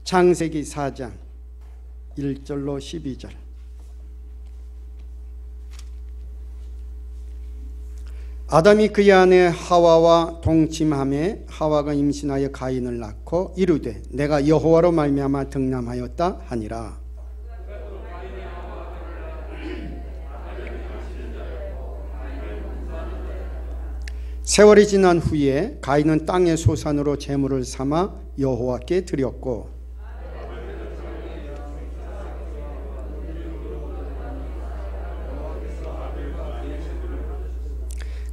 창세기 4장 1절로 12절. 아담이 그의 아내 하와와 동침하매 하와가 임신하여 가인을 낳고 이르되 내가 여호와로 말미암아 득남하였다 하니라. 세월이 지난 후에 가인은 땅의 소산으로 제물을 삼아 여호와께 드렸고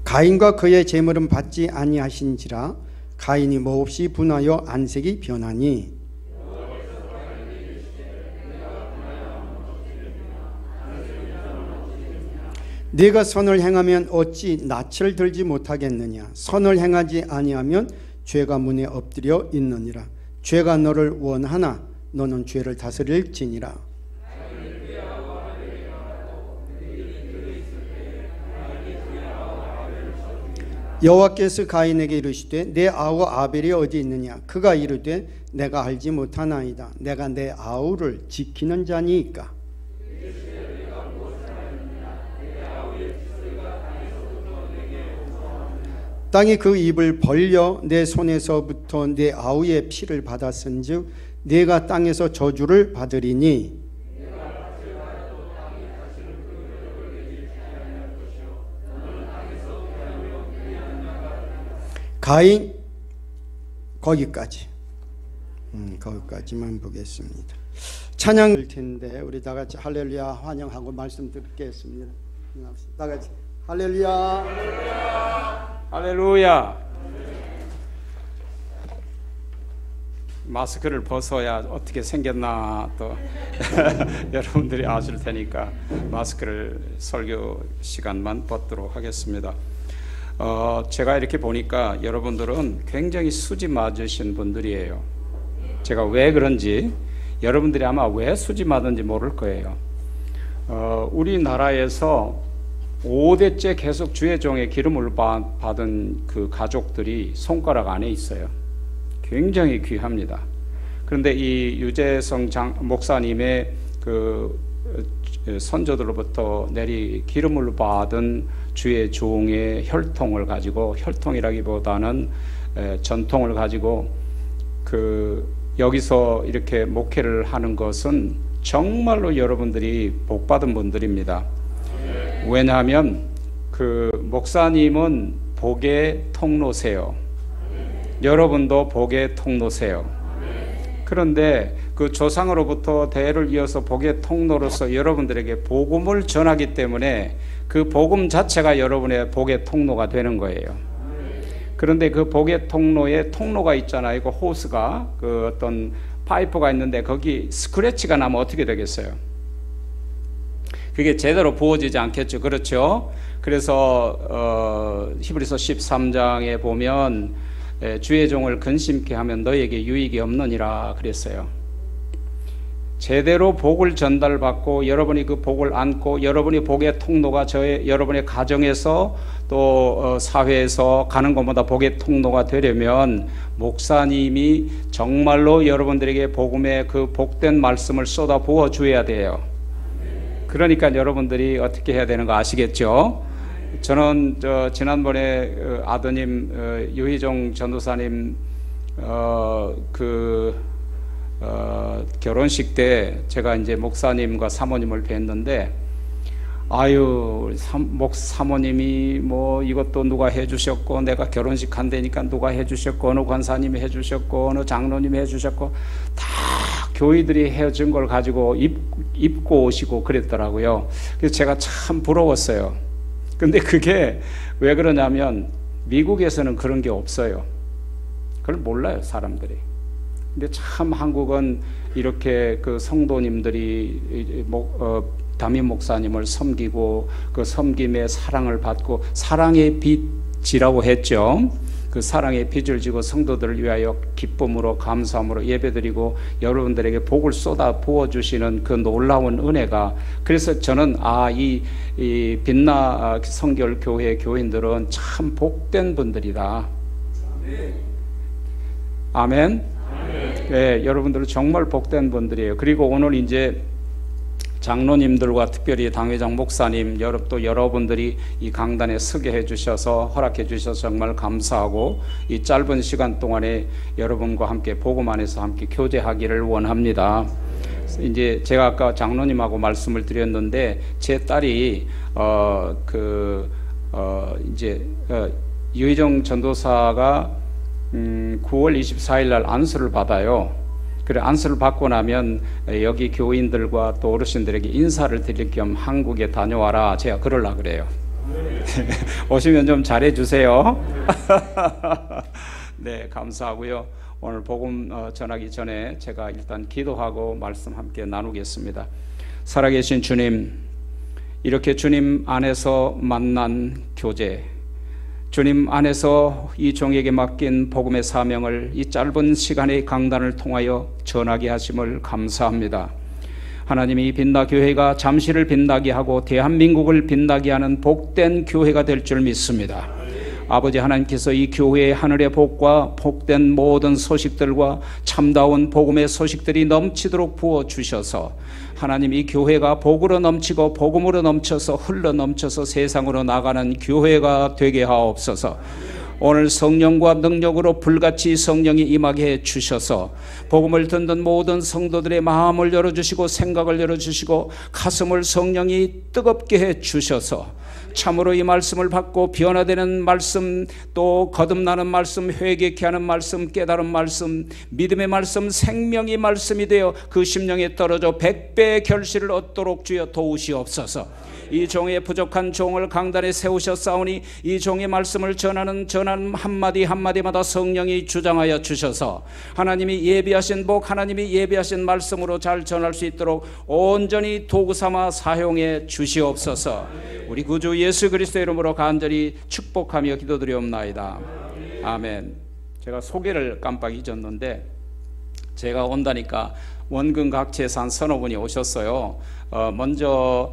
가인과 그의 제물은 받지 아니하신지라. 가인이 몹시 분하여 안색이 변하니 네가 선을 행하면 어찌 낯을 들지 못하겠느냐. 선을 행하지 아니하면 죄가 문에 엎드려 있느니라. 죄가 너를 원하나 너는 죄를 다스릴지니라. 여호와께서 가인에게 이르시되 내 아우 아벨이 어디 있느냐. 그가 이르되 내가 알지 못하나이다. 내가 내 아우를 지키는 자니이까. 땅이 그 입을 벌려 내 손에서부터 내 아우의 피를 받았은즉 네가 땅에서 저주를 받으리니 가인 거기까지만 보겠습니다. 찬양 들 텐데 우리 다 같이 할렐루야 환영하고 말씀 듣겠습니다. 다 같이 할렐루야 할렐루야. 마스크를 벗어야 어떻게 생겼나 또 여러분들이 아실 테니까 마스크를 설교 시간만 벗도록 하겠습니다. 제가 이렇게 보니까 여러분들은 굉장히 수지 맞으신 분들이에요. 제가 왜 그런지 여러분들이 아마 왜 수지 맞은지 모를 거예요. 우리나라에서 5대째 계속 주의 종의 기름을 받은 그 가족들이 손가락 안에 있어요. 굉장히 귀합니다. 그런데 이 유재성 목사님의 그 선조들로부터 기름을 받은 주의 종의 혈통을 가지고, 혈통이라기보다는 전통을 가지고 여기서 이렇게 목회를 하는 것은 정말로 여러분들이 복받은 분들입니다. 왜냐하면 그 목사님은 복의 통로세요. 여러분도 복의 통로세요. 그런데 그 조상으로부터 대를 이어서 복의 통로로서 여러분들에게 복음을 전하기 때문에 그 복음 자체가 여러분의 복의 통로가 되는 거예요. 그런데 그 복의 통로에 통로가 있잖아요. 그 호스가 그 어떤 파이프가 있는데 거기 스크래치가 나면 어떻게 되겠어요? 그게 제대로 부어지지 않겠죠. 그렇죠? 그래서 히브리서 13장에 보면 주의 종을 근심케 하면 너에게 유익이 없느니라 그랬어요. 제대로 복을 전달받고 여러분이 그 복을 안고 여러분이 복의 통로가 여러분의 가정에서 또 사회에서 가는 것보다 복의 통로가 되려면 목사님이 정말로 여러분들에게 복음의 그 복된 말씀을 쏟아 부어 주어야 돼요. 그러니까 여러분들이 어떻게 해야 되는 거 아시겠죠? 저는 지난번에 아드님 유희종 전도사님 결혼식 때 제가 이제 목사님과 사모님을 뵀는데 아유 사모님이 뭐 이것도 누가 해주셨고 내가 결혼식 한다니까 누가 해주셨고 어느 관사님이 해주셨고 어느 장로님이 해주셨고 다 교회들이 해준 걸 가지고 입고 오시고 그랬더라고요. 그래서 제가 참 부러웠어요. 근데 그게 왜 그러냐면 미국에서는 그런 게 없어요. 그걸 몰라요 사람들이. 근데 참 한국은 이렇게 그 성도님들이 담임 목사님을 섬기고 그 섬김의 사랑을 받고 사랑의 빚이라고 했죠. 그 사랑의 빚을 지고 성도들을 위하여 기쁨으로 감사함으로 예배드리고 여러분들에게 복을 쏟아 부어주시는 그 놀라운 은혜가, 그래서 저는 이 빛나 성결 교회 교인들은 참 복된 분들이다. 아멘. 네, 여러분들은 정말 복된 분들이에요. 그리고 오늘 이제 장로님들과 특별히 당회장 목사님 또 여러분들이 이 강단에 서게 해주셔서 허락해 주셔서 정말 감사하고, 이 짧은 시간 동안에 여러분과 함께 복음 안에서 함께 교제하기를 원합니다. 이제 제가 아까 장로님하고 말씀을 드렸는데, 제 딸이 유희정 전도사가 9월 24일 날 안수를 받아요. 그래, 안수를 받고 나면 여기 교인들과 또 어르신들에게 인사를 드릴 겸 한국에 다녀와라, 제가 그러려고 그래요. 오시면 좀 잘해주세요. 네, 감사하고요. 오늘 복음 전하기 전에 제가 일단 기도하고 말씀 함께 나누겠습니다. 살아계신 주님, 이렇게 주님 안에서 만난 교제, 주님 안에서 이 종에게 맡긴 복음의 사명을 이 짧은 시간의 강단을 통하여 전하게 하심을 감사합니다. 하나님이 빛나 교회가 잠시를 빛나게 하고 대한민국을 빛나게 하는 복된 교회가 될 줄 믿습니다. 아버지 하나님께서 이 교회의 하늘의 복과 복된 모든 소식들과 참다운 복음의 소식들이 넘치도록 부어주셔서 하나님, 이 교회가 복으로 넘치고 복음으로 넘쳐서 흘러 넘쳐서 세상으로 나가는 교회가 되게 하옵소서. 오늘 성령과 능력으로 불같이 성령이 임하게 해 주셔서 복음을 듣는 모든 성도들의 마음을 열어주시고 생각을 열어주시고 가슴을 성령이 뜨겁게 해 주셔서 참으로 이 말씀을 받고 변화되는 말씀, 또 거듭나는 말씀, 회개케 하는 말씀, 깨달은 말씀, 믿음의 말씀, 생명의 말씀이 되어 그 심령에 떨어져 100배의 결실을 얻도록 주여 도우시옵소서. 이 종의 부족한 종을 강단에 세우셨사오니 이 종의 말씀을 전하는 한마디 한마디마다 성령이 주장하여 주셔서 하나님이 예비하신 복, 하나님이 예비하신 말씀으로 잘 전할 수 있도록 온전히 도구 삼아 사용해 주시옵소서. 우리 구주 예수 그리스도의 이름으로 간절히 축복하며 기도드리옵나이다. 아멘. 제가 소개를 깜빡 잊었는데, 제가 온다니까 원근 각지에서 한 서너 분이 오셨어요. 먼저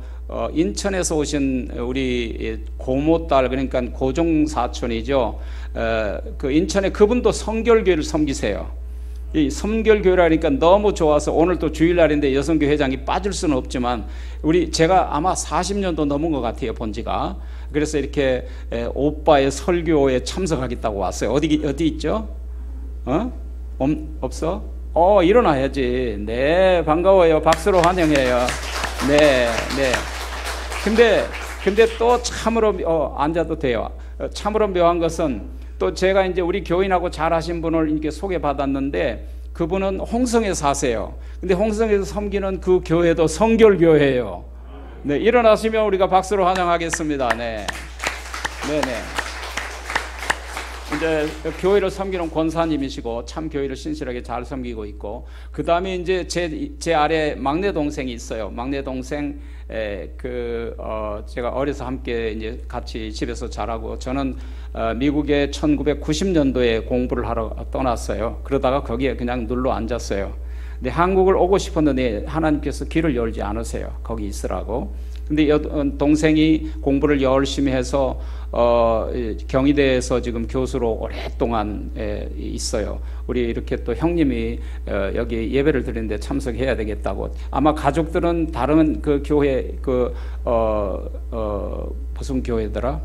인천에서 오신 우리 고모딸, 그러니까 고종 사촌이죠. 그 인천에 그분도 성결교회를 섬기세요. 이 성결교회라니까 너무 좋아서 오늘 또 주일날인데 여성교 회장이 빠질 수는 없지만, 제가 아마 40년도 넘은 것 같아요, 본지가. 그래서 이렇게 오빠의 설교에 참석하겠다고 왔어요. 어디 있죠? 없어? 일어나야지. 네, 반가워요. 박수로 환영해요. 네. 근데 또 참으로 앉아도 돼요. 참으로 묘한 것은, 또 제가 이제 우리 교인하고 잘 하신 분을 이렇게 소개받았는데, 그분은 홍성에 사세요. 근데 홍성에서 섬기는 그 교회도 성결교회예요. 네, 일어나시면 우리가 박수로 환영하겠습니다. 네. 이제 교회를 섬기는 권사님이시고 참 교회를 신실하게 잘 섬기고 있고, 그 다음에 이제 제 아래 막내 동생이 있어요. 막내 동생 제가 어려서 함께 이제 같이 집에서 자라고, 저는 미국에 1990년도에 공부를 하러 떠났어요. 그러다가 거기에 그냥 눌러 앉았어요. 근데 한국을 오고 싶었는데 하나님께서 길을 열지 않으세요. 거기 있으라고. 근데 동생이 공부를 열심히 해서 경희대에서 지금 교수로 오랫동안 있어요. 우리 이렇게 또 형님이 여기 예배를 드리는데 참석해야 되겠다고. 아마 가족들은 다른 그 교회 무슨 교회더라?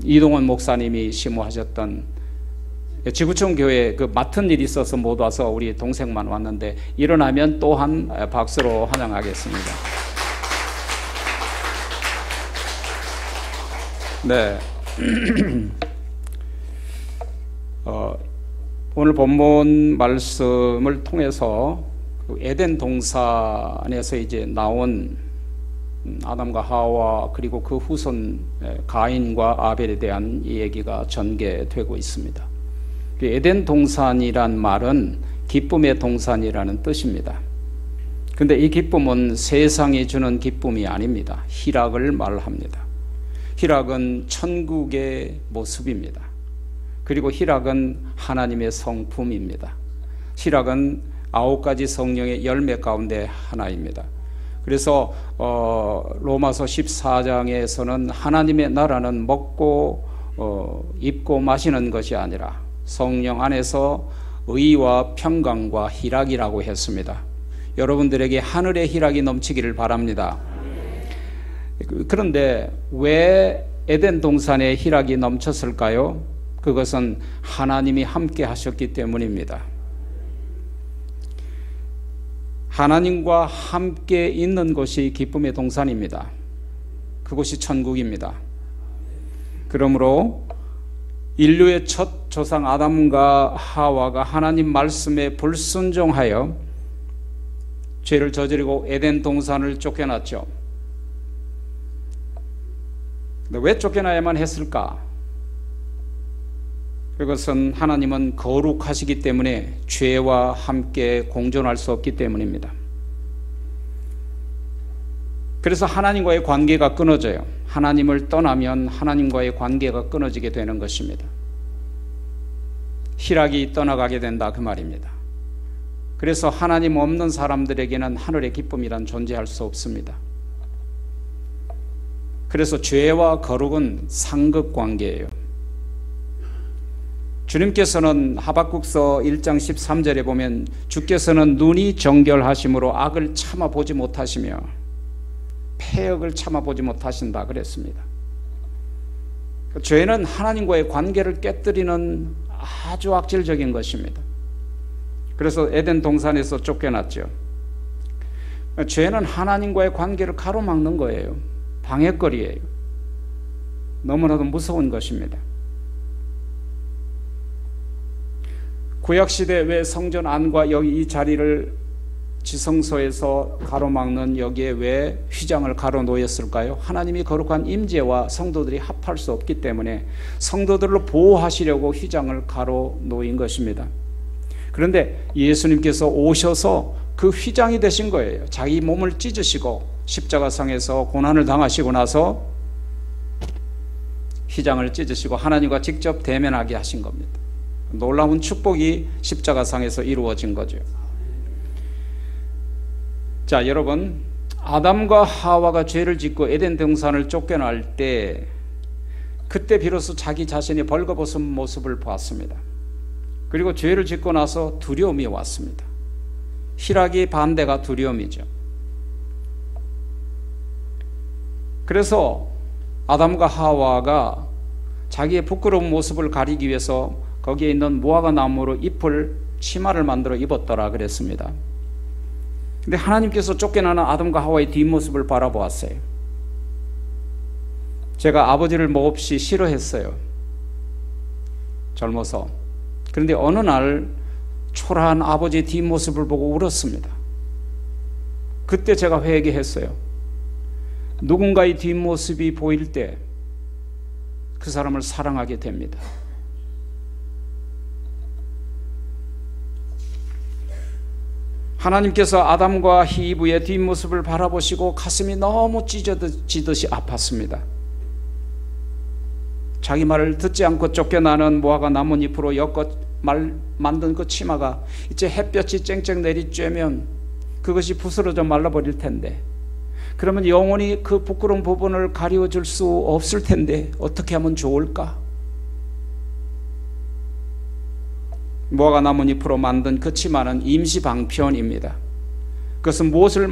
이동원 목사님이 심호하셨던 지구촌 교회 맡은 일이 있어서 못 와서 우리 동생만 왔는데, 일어나면 또한 박수로 환영하겠습니다. 네. 오늘 본문 말씀을 통해서 에덴 동산에서 이제 나온 아담과 하와, 그리고 그 후손 가인과 아벨에 대한 이 얘기가 전개되고 있습니다. 에덴 동산이란 말은 기쁨의 동산이라는 뜻입니다. 근데 이 기쁨은 세상이 주는 기쁨이 아닙니다. 희락을 말합니다. 희락은 천국의 모습입니다. 그리고 희락은 하나님의 성품입니다. 희락은 9가지 성령의 열매 가운데 하나입니다. 그래서 로마서 14장에서는 하나님의 나라는 먹고 입고 마시는 것이 아니라 성령 안에서 의와 평강과 희락이라고 했습니다. 여러분들에게 하늘의 희락이 넘치기를 바랍니다. 그런데 왜 에덴 동산에 희락이 넘쳤을까요? 그것은 하나님이 함께 하셨기 때문입니다. 하나님과 함께 있는 곳이 기쁨의 동산입니다. 그곳이 천국입니다. 그러므로 인류의 첫 조상 아담과 하와가 하나님 말씀에 불순종하여 죄를 저지르고 에덴 동산을 쫓겨났죠. 근데 왜 쫓겨나야만 했을까? 그것은 하나님은 거룩하시기 때문에 죄와 함께 공존할 수 없기 때문입니다. 그래서 하나님과의 관계가 끊어져요. 하나님을 떠나면 하나님과의 관계가 끊어지게 되는 것입니다. 희락이 떠나가게 된다 그 말입니다. 그래서 하나님 없는 사람들에게는 하늘의 기쁨이란 존재할 수 없습니다. 그래서 죄와 거룩은 상극관계예요. 주님께서는 하박국서 1장 13절에 보면 주께서는 눈이 정결하심으로 악을 참아보지 못하시며 패역을 참아보지 못하신다 그랬습니다. 죄는 하나님과의 관계를 깨뜨리는 아주 악질적인 것입니다. 그래서 에덴 동산에서 쫓겨났죠. 죄는 하나님과의 관계를 가로막는 거예요. 방해거리예요. 너무나도 무서운 것입니다. 구약시대 왜 성전 안과 여기 이 자리를 지성소에서 가로막는 여기에 왜 휘장을 가로놓였을까요? 하나님이 거룩한 임재와 성도들이 합할 수 없기 때문에 성도들을 보호하시려고 휘장을 가로놓인 것입니다. 그런데 예수님께서 오셔서 그 휘장이 되신 거예요. 자기 몸을 찢으시고 십자가상에서 고난을 당하시고 나서 휘장을 찢으시고 하나님과 직접 대면하게 하신 겁니다. 놀라운 축복이 십자가상에서 이루어진 거죠. 자, 여러분, 아담과 하와가 죄를 짓고 에덴 동산을 쫓겨날 때 그때 비로소 자기 자신이 벌거벗은 모습을 보았습니다. 그리고 죄를 짓고 나서 두려움이 왔습니다. 희락의 반대가 두려움이죠. 그래서 아담과 하와가 자기의 부끄러운 모습을 가리기 위해서 거기에 있는 무화과 나무로 잎을 치마를 만들어 입었더라 그랬습니다. 근데 하나님께서 쫓겨나는 아담과 하와의 뒷모습을 바라보았어요. 제가 아버지를 몹시 싫어했어요. 젊어서. 그런데 어느 날 초라한 아버지의 뒷모습을 보고 울었습니다. 그때 제가 회개했어요. 누군가의 뒷모습이 보일 때 그 사람을 사랑하게 됩니다. 하나님께서 아담과 히브의 뒷모습을 바라보시고 가슴이 너무 찢어지듯이 아팠습니다. 자기 말을 듣지 않고 쫓겨나는 무화과 나뭇잎으로 엮어 만든 그 치마가 이제 햇볕이 쨍쨍 내리쬐면 그것이 부스러져 말라버릴 텐데, 그러면 영원히 그 부끄러운 부분을 가리워줄 수 없을 텐데 어떻게 하면 좋을까? 무화과 나뭇잎으로 만든 그 치마는 임시 방편입니다. 그것은 무엇을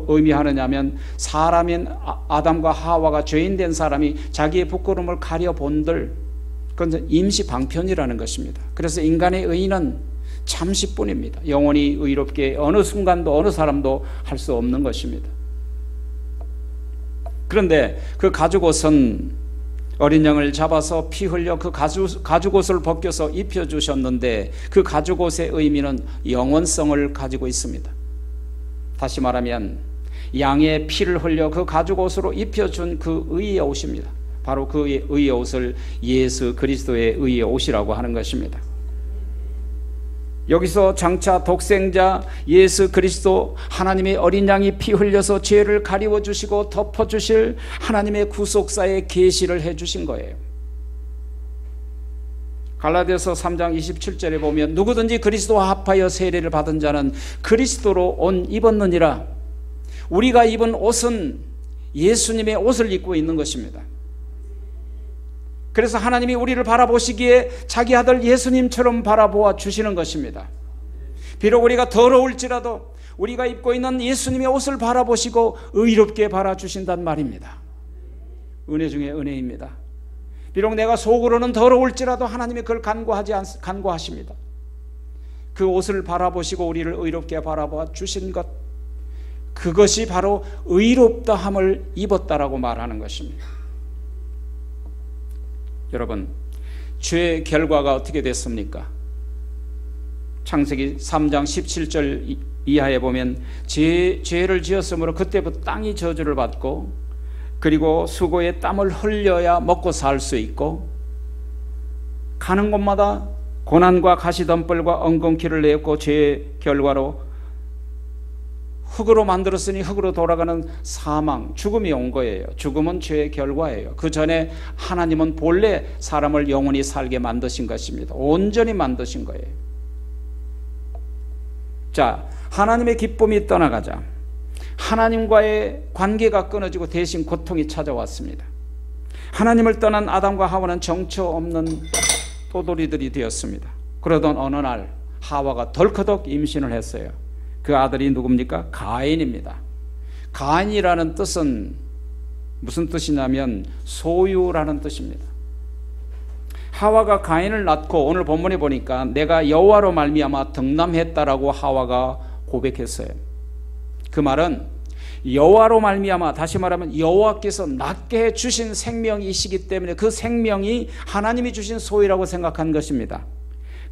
의미하느냐면 사람인 아담과 하와가 죄인된 사람이 자기의 부끄러움을 가려본들, 그건 임시 방편이라는 것입니다. 그래서 인간의 의의는 잠시뿐입니다. 영원히 의롭게 어느 순간도 어느 사람도 할 수 없는 것입니다. 그런데 그 가죽옷은 어린 양을 잡아서 피 흘려 그 가죽옷을 벗겨서 입혀주셨는데 그 가죽옷의 의미는 영원성을 가지고 있습니다. 다시 말하면 양의 피를 흘려 그 가죽옷으로 입혀준 그 의의 옷입니다. 바로 그 의의 옷을 예수 그리스도의 의의 옷이라고 하는 것입니다. 여기서 장차 독생자 예수 그리스도, 하나님의 어린 양이 피 흘려서 죄를 가리워 주시고 덮어 주실 하나님의 구속사의 계시를 해 주신 거예요. 갈라디아서 3장 27절에 보면 누구든지 그리스도와 합하여 세례를 받은 자는 그리스도로 옷 입었느니라. 우리가 입은 옷은 예수님의 옷을 입고 있는 것입니다. 그래서 하나님이 우리를 바라보시기에 자기 아들 예수님처럼 바라보아 주시는 것입니다. 비록 우리가 더러울지라도 우리가 입고 있는 예수님의 옷을 바라보시고 의롭게 바라주신단 말입니다. 은혜 중에 은혜입니다. 비록 내가 속으로는 더러울지라도 하나님이 그걸 간구하십니다. 그 옷을 바라보시고 우리를 의롭게 바라봐 주신 것, 그것이 바로 의롭다함을 입었다라고 말하는 것입니다. 여러분, 죄의 결과가 어떻게 됐습니까? 창세기 3장 17절 이하에 보면 죄를 지었으므로 그때부터 땅이 저주를 받고, 그리고 수고의 땀을 흘려야 먹고 살 수 있고, 가는 곳마다 고난과 가시덤불과 엉겅퀴를 내었고, 죄의 결과로 흙으로 만들었으니 흙으로 돌아가는 사망, 죽음이 온 거예요. 죽음은 죄의 결과예요. 그 전에 하나님은 본래 사람을 영원히 살게 만드신 것입니다. 온전히 만드신 거예요. 자, 하나님의 기쁨이 떠나가자 하나님과의 관계가 끊어지고 대신 고통이 찾아왔습니다. 하나님을 떠난 아담과 하와는 정처 없는 또돌이들이 되었습니다. 그러던 어느 날 하와가 덜커덕 임신을 했어요. 그 아들이 누굽니까? 가인입니다. 가인이라는 뜻은 무슨 뜻이냐면 소유라는 뜻입니다. 하와가 가인을 낳고 오늘 본문에 보니까 내가 여호와로 말미암아 득남했다라고 하와가 고백했어요. 그 말은 여호와로 말미암아, 다시 말하면 여호와께서 낳게 주신 생명이시기 때문에 그 생명이 하나님이 주신 소유라고 생각한 것입니다.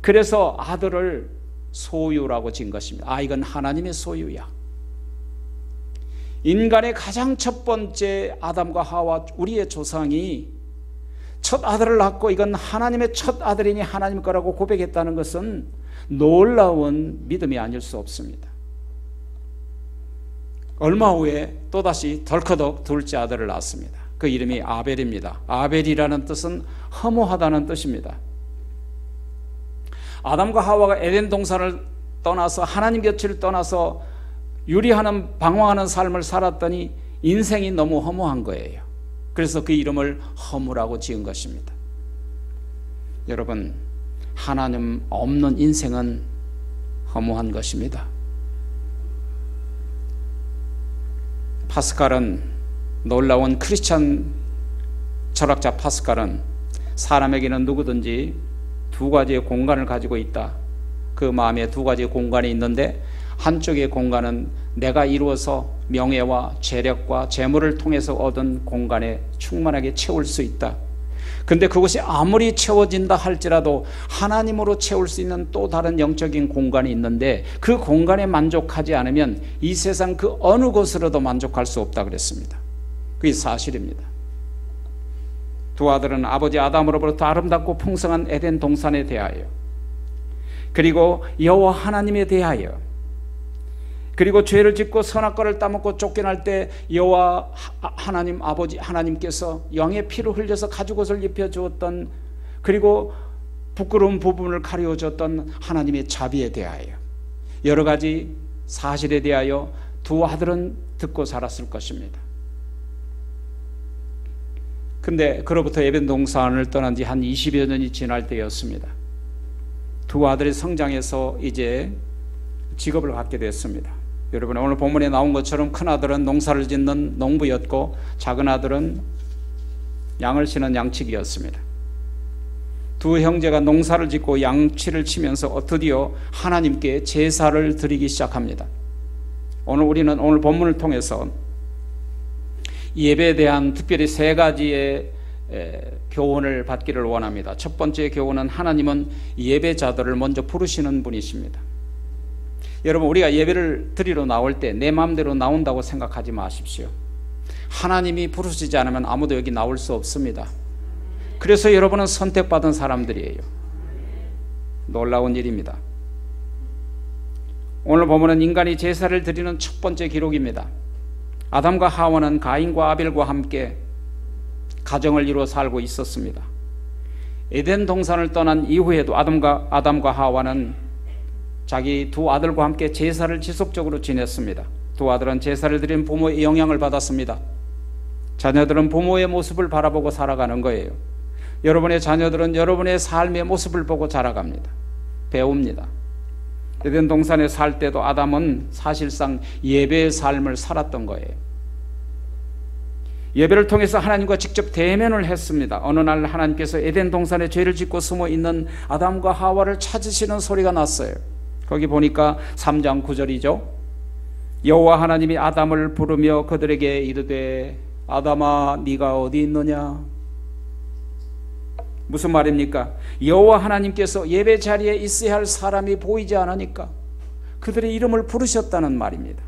그래서 아들을 소유라고 지은 것입니다. 아, 이건 하나님의 소유야. 인간의 가장 첫 번째 아담과 하와, 우리의 조상이 첫 아들을 낳고 이건 하나님의 첫 아들이니 하나님 거라고 고백했다는 것은 놀라운 믿음이 아닐 수 없습니다. 얼마 후에 또다시 덜커덕 둘째 아들을 낳았습니다. 그 이름이 아벨입니다. 아벨이라는 뜻은 허무하다는 뜻입니다. 아담과 하와가 에덴 동산을 떠나서 하나님 곁을 떠나서 유리하는 방황하는 삶을 살았더니 인생이 너무 허무한 거예요. 그래서 그 이름을 허무라고 지은 것입니다. 여러분, 하나님 없는 인생은 허무한 것입니다. 파스칼은, 놀라운 크리스찬 철학자 파스칼은 사람에게는 누구든지 두 가지의 공간을 가지고 있다. 그 마음에 두 가지의 공간이 있는데 한쪽의 공간은 내가 이루어서 명예와 재력과 재물을 통해서 얻은 공간에 충만하게 채울 수 있다. 근데 그것이 아무리 채워진다 할지라도 하나님으로 채울 수 있는 또 다른 영적인 공간이 있는데 그 공간에 만족하지 않으면 이 세상 그 어느 곳으로도 만족할 수 없다 그랬습니다. 그게 사실입니다. 두 아들은 아버지 아담으로부터 아름답고 풍성한 에덴 동산에 대하여, 그리고 여호와 하나님에 대하여, 그리고 죄를 짓고 선악과를 따먹고 쫓겨날 때 여호와 하나님 아버지 하나님께서 영의 피를 흘려서 가죽옷을 입혀주었던, 그리고 부끄러운 부분을 가려줬던 하나님의 자비에 대하여, 여러 가지 사실에 대하여 두 아들은 듣고 자랐을 것입니다. 근데 그로부터 에덴 동산을 떠난 지 한 20여 년이 지날 때였습니다. 두 아들이 성장해서 이제 직업을 갖게 됐습니다. 여러분, 오늘 본문에 나온 것처럼 큰 아들은 농사를 짓는 농부였고 작은 아들은 양을 치는 양치기였습니다. 두 형제가 농사를 짓고 양치를 치면서 드디어 하나님께 제사를 드리기 시작합니다. 우리는 오늘 본문을 통해서 예배에 대한 특별히 세 가지의 교훈을 받기를 원합니다. 첫 번째 교훈은 하나님은 예배자들을 먼저 부르시는 분이십니다. 여러분, 우리가 예배를 드리러 나올 때 내 마음대로 나온다고 생각하지 마십시오. 하나님이 부르시지 않으면 아무도 여기 나올 수 없습니다. 그래서 여러분은 선택받은 사람들이에요. 놀라운 일입니다. 오늘 보면은 인간이 제사를 드리는 첫 번째 기록입니다. 아담과 하와는 가인과 아벨과 함께 가정을 이루어 살고 있었습니다. 에덴 동산을 떠난 이후에도 아담과 하와는 자기 두 아들과 함께 제사를 지속적으로 지냈습니다. 두 아들은 제사를 드린 부모의 영향을 받았습니다. 자녀들은 부모의 모습을 바라보고 살아가는 거예요. 여러분의 자녀들은 여러분의 삶의 모습을 보고 자라갑니다. 배웁니다. 에덴 동산에 살 때도 아담은 사실상 예배의 삶을 살았던 거예요. 예배를 통해서 하나님과 직접 대면을 했습니다. 어느 날 하나님께서 에덴 동산에 죄를 짓고 숨어 있는 아담과 하와를 찾으시는 소리가 났어요. 거기 보니까 3장 9절이죠. 여호와 하나님이 아담을 부르며 그들에게 이르되 아담아 네가 어디 있느냐. 무슨 말입니까? 여호와 하나님께서 예배 자리에 있어야 할 사람이 보이지 않으니까 그들의 이름을 부르셨다는 말입니다.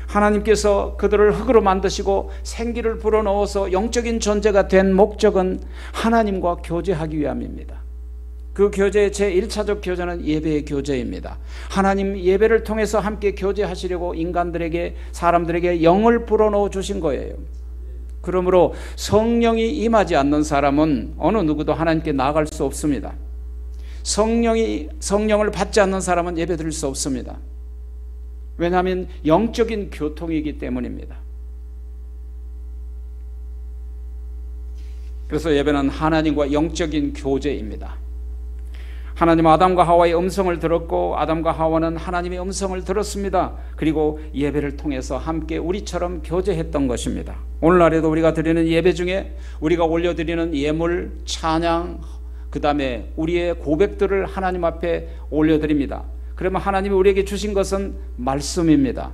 하나님께서 그들을 흙으로 만드시고 생기를 불어넣어서 영적인 존재가 된 목적은 하나님과 교제하기 위함입니다. 그 교제의 제1차적 교제는 예배의 교제입니다. 하나님 예배를 통해서 함께 교제하시려고 인간들에게, 사람들에게 영을 불어넣어 주신 거예요. 그러므로 성령이 임하지 않는 사람은 어느 누구도 하나님께 나아갈 수 없습니다. 성령을 받지 않는 사람은 예배 드릴 수 없습니다. 왜냐하면 영적인 교통이기 때문입니다. 그래서 예배는 하나님과 영적인 교제입니다. 하나님은 아담과 하와의 음성을 들었고 아담과 하와는 하나님의 음성을 들었습니다. 그리고 예배를 통해서 함께 우리처럼 교제했던 것입니다. 오늘날에도 우리가 드리는 예배 중에 우리가 올려드리는 예물, 찬양, 그 다음에 우리의 고백들을 하나님 앞에 올려드립니다. 그러면 하나님이 우리에게 주신 것은 말씀입니다.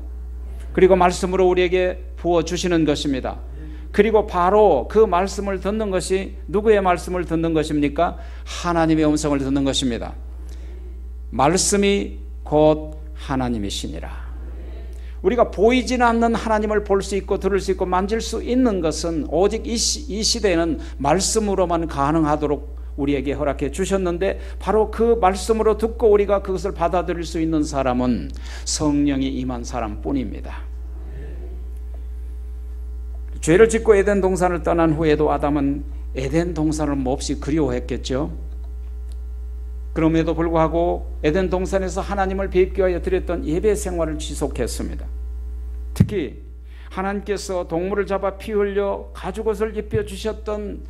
그리고 말씀으로 우리에게 부어주시는 것입니다. 그리고 바로 그 말씀을 듣는 것이 누구의 말씀을 듣는 것입니까? 하나님의 음성을 듣는 것입니다. 말씀이 곧 하나님이시니라. 우리가 보이지는 않는 하나님을 볼 수 있고 들을 수 있고 만질 수 있는 것은 오직 이 시대에는 말씀으로만 가능하도록 우리에게 허락해 주셨는데 바로 그 말씀으로 듣고 우리가 그것을 받아들일 수 있는 사람은 성령이 임한 사람뿐입니다. 죄를 짓고 에덴 동산을 떠난 후에도 아담은 에덴 동산을 몹시 그리워했겠죠. 그럼에도 불구하고 에덴 동산에서 하나님을 뵙기 위하여 드렸던 예배 생활을 지속했습니다. 특히 하나님께서 동물을 잡아 피 흘려 가죽옷을 입혀주셨던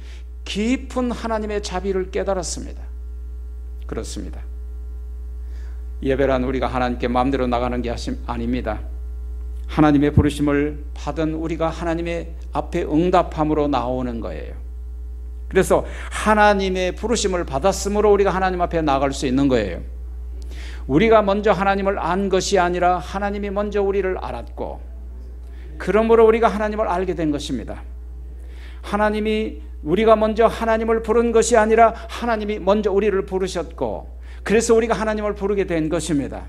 깊은 하나님의 자비를 깨달았습니다. 그렇습니다. 예배란 우리가 하나님께 마음대로 나가는 게 아닙니다. 하나님의 부르심을 받은 우리가 하나님의 앞에 응답함으로 나오는 거예요. 그래서 하나님의 부르심을 받았으므로 우리가 하나님 앞에 나갈 수 있는 거예요. 우리가 먼저 하나님을 안 것이 아니라 하나님이 먼저 우리를 알았고 그러므로 우리가 하나님을 알게 된 것입니다. 우리가 먼저 하나님을 부른 것이 아니라 하나님이 먼저 우리를 부르셨고 그래서 우리가 하나님을 부르게 된 것입니다.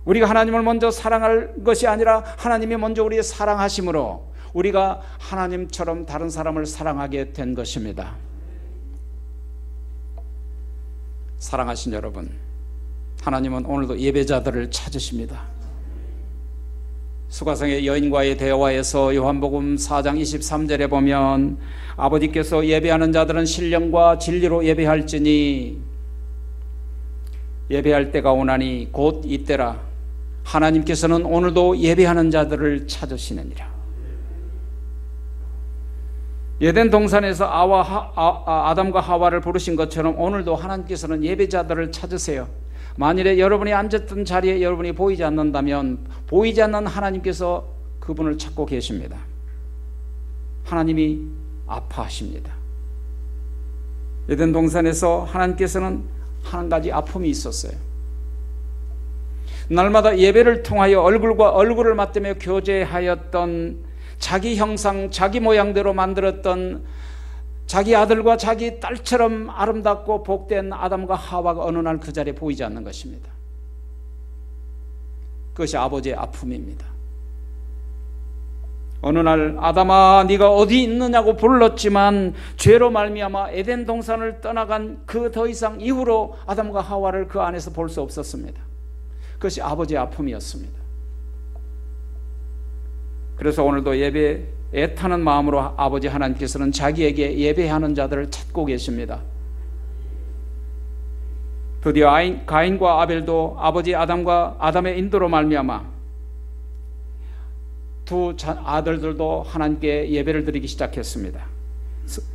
우리가 하나님을 먼저 사랑할 것이 아니라 하나님이 먼저 우리의 사랑하심으로 우리가 하나님처럼 다른 사람을 사랑하게 된 것입니다. 사랑하신 여러분, 하나님은 오늘도 예배자들을 찾으십니다. 수가성의 여인과의 대화에서 요한복음 4장 23절에 보면 아버지께서 예배하는 자들은 신령과 진리로 예배할지니 예배할 때가 오나니 곧 이때라. 하나님께서는 오늘도 예배하는 자들을 찾으시느니라. 에덴 동산에서 아담과 하와를 부르신 것처럼 오늘도 하나님께서는 예배자들을 찾으세요. 만일에 여러분이 앉았던 자리에 여러분이 보이지 않는다면 보이지 않는 하나님께서 그분을 찾고 계십니다. 하나님이 아파하십니다. 에덴 동산에서 하나님께서는 한 가지 아픔이 있었어요. 날마다 예배를 통하여 얼굴과 얼굴을 맞대며 교제하였던 자기 형상, 자기 모양대로 만들었던 자기 아들과 자기 딸처럼 아름답고 복된 아담과 하와가 어느 날 그 자리에 보이지 않는 것입니다. 그것이 아버지의 아픔입니다. 어느 날 아담아 네가 어디 있느냐고 불렀지만 죄로 말미암아 에덴 동산을 떠나간 그 더 이상 이후로 아담과 하와를 그 안에서 볼 수 없었습니다. 그것이 아버지의 아픔이었습니다. 그래서 오늘도 예배 애타는 마음으로 아버지 하나님께서는 자기에게 예배하는 자들을 찾고 계십니다. 드디어 가인과 아벨도 아버지 아담의 인도로 말미암아 두 아들들도 하나님께 예배를 드리기 시작했습니다.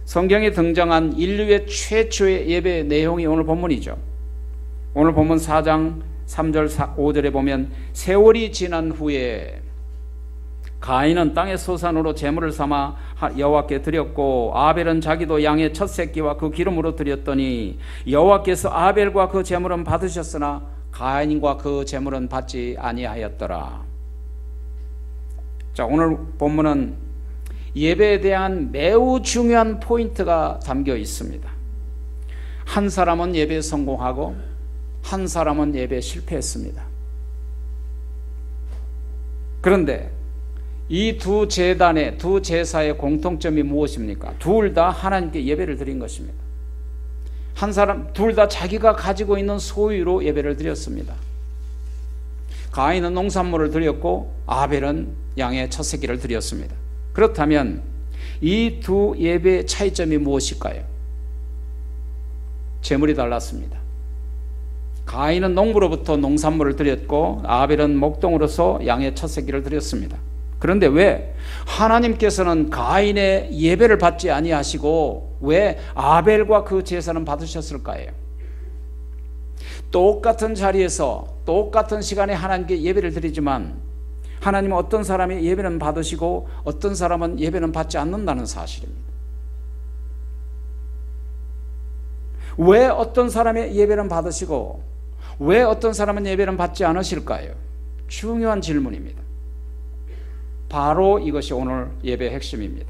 성경에 등장한 인류의 최초의 예배 내용이 오늘 본문이죠. 오늘 본문 4장 3절 5절에 보면 세월이 지난 후에 가인은 땅의 소산으로 제물을 삼아 여호와께 드렸고 아벨은 자기도 양의 첫 새끼와 그 기름으로 드렸더니 여호와께서 아벨과 그 제물은 받으셨으나 가인과 그 제물은 받지 아니하였더라. 자, 오늘 본문은 예배에 대한 매우 중요한 포인트가 담겨 있습니다. 한 사람은 예배에 성공하고 한 사람은 예배에 실패했습니다. 그런데 이 두 제단의 두 제사의 공통점이 무엇입니까? 둘 다 하나님께 예배를 드린 것입니다. 한 사람 둘 다 자기가 가지고 있는 소유로 예배를 드렸습니다. 가인은 농산물을 드렸고 아벨은 양의 첫 새끼를 드렸습니다. 그렇다면 이 두 예배의 차이점이 무엇일까요? 제물이 달랐습니다. 가인은 농부로부터 농산물을 드렸고 아벨은 목동으로서 양의 첫 새끼를 드렸습니다. 그런데 왜 하나님께서는 가인의 예배를 받지 아니하시고 왜 아벨과 그 제사는 받으셨을까요? 똑같은 자리에서 똑같은 시간에 하나님께 예배를 드리지만 하나님은 어떤 사람이 예배는 받으시고 어떤 사람은 예배는 받지 않는다는 사실입니다. 왜 어떤 사람의 예배는 받으시고 왜 어떤 사람은 예배는 받지 않으실까요? 중요한 질문입니다. 바로 이것이 오늘 예배의 핵심입니다.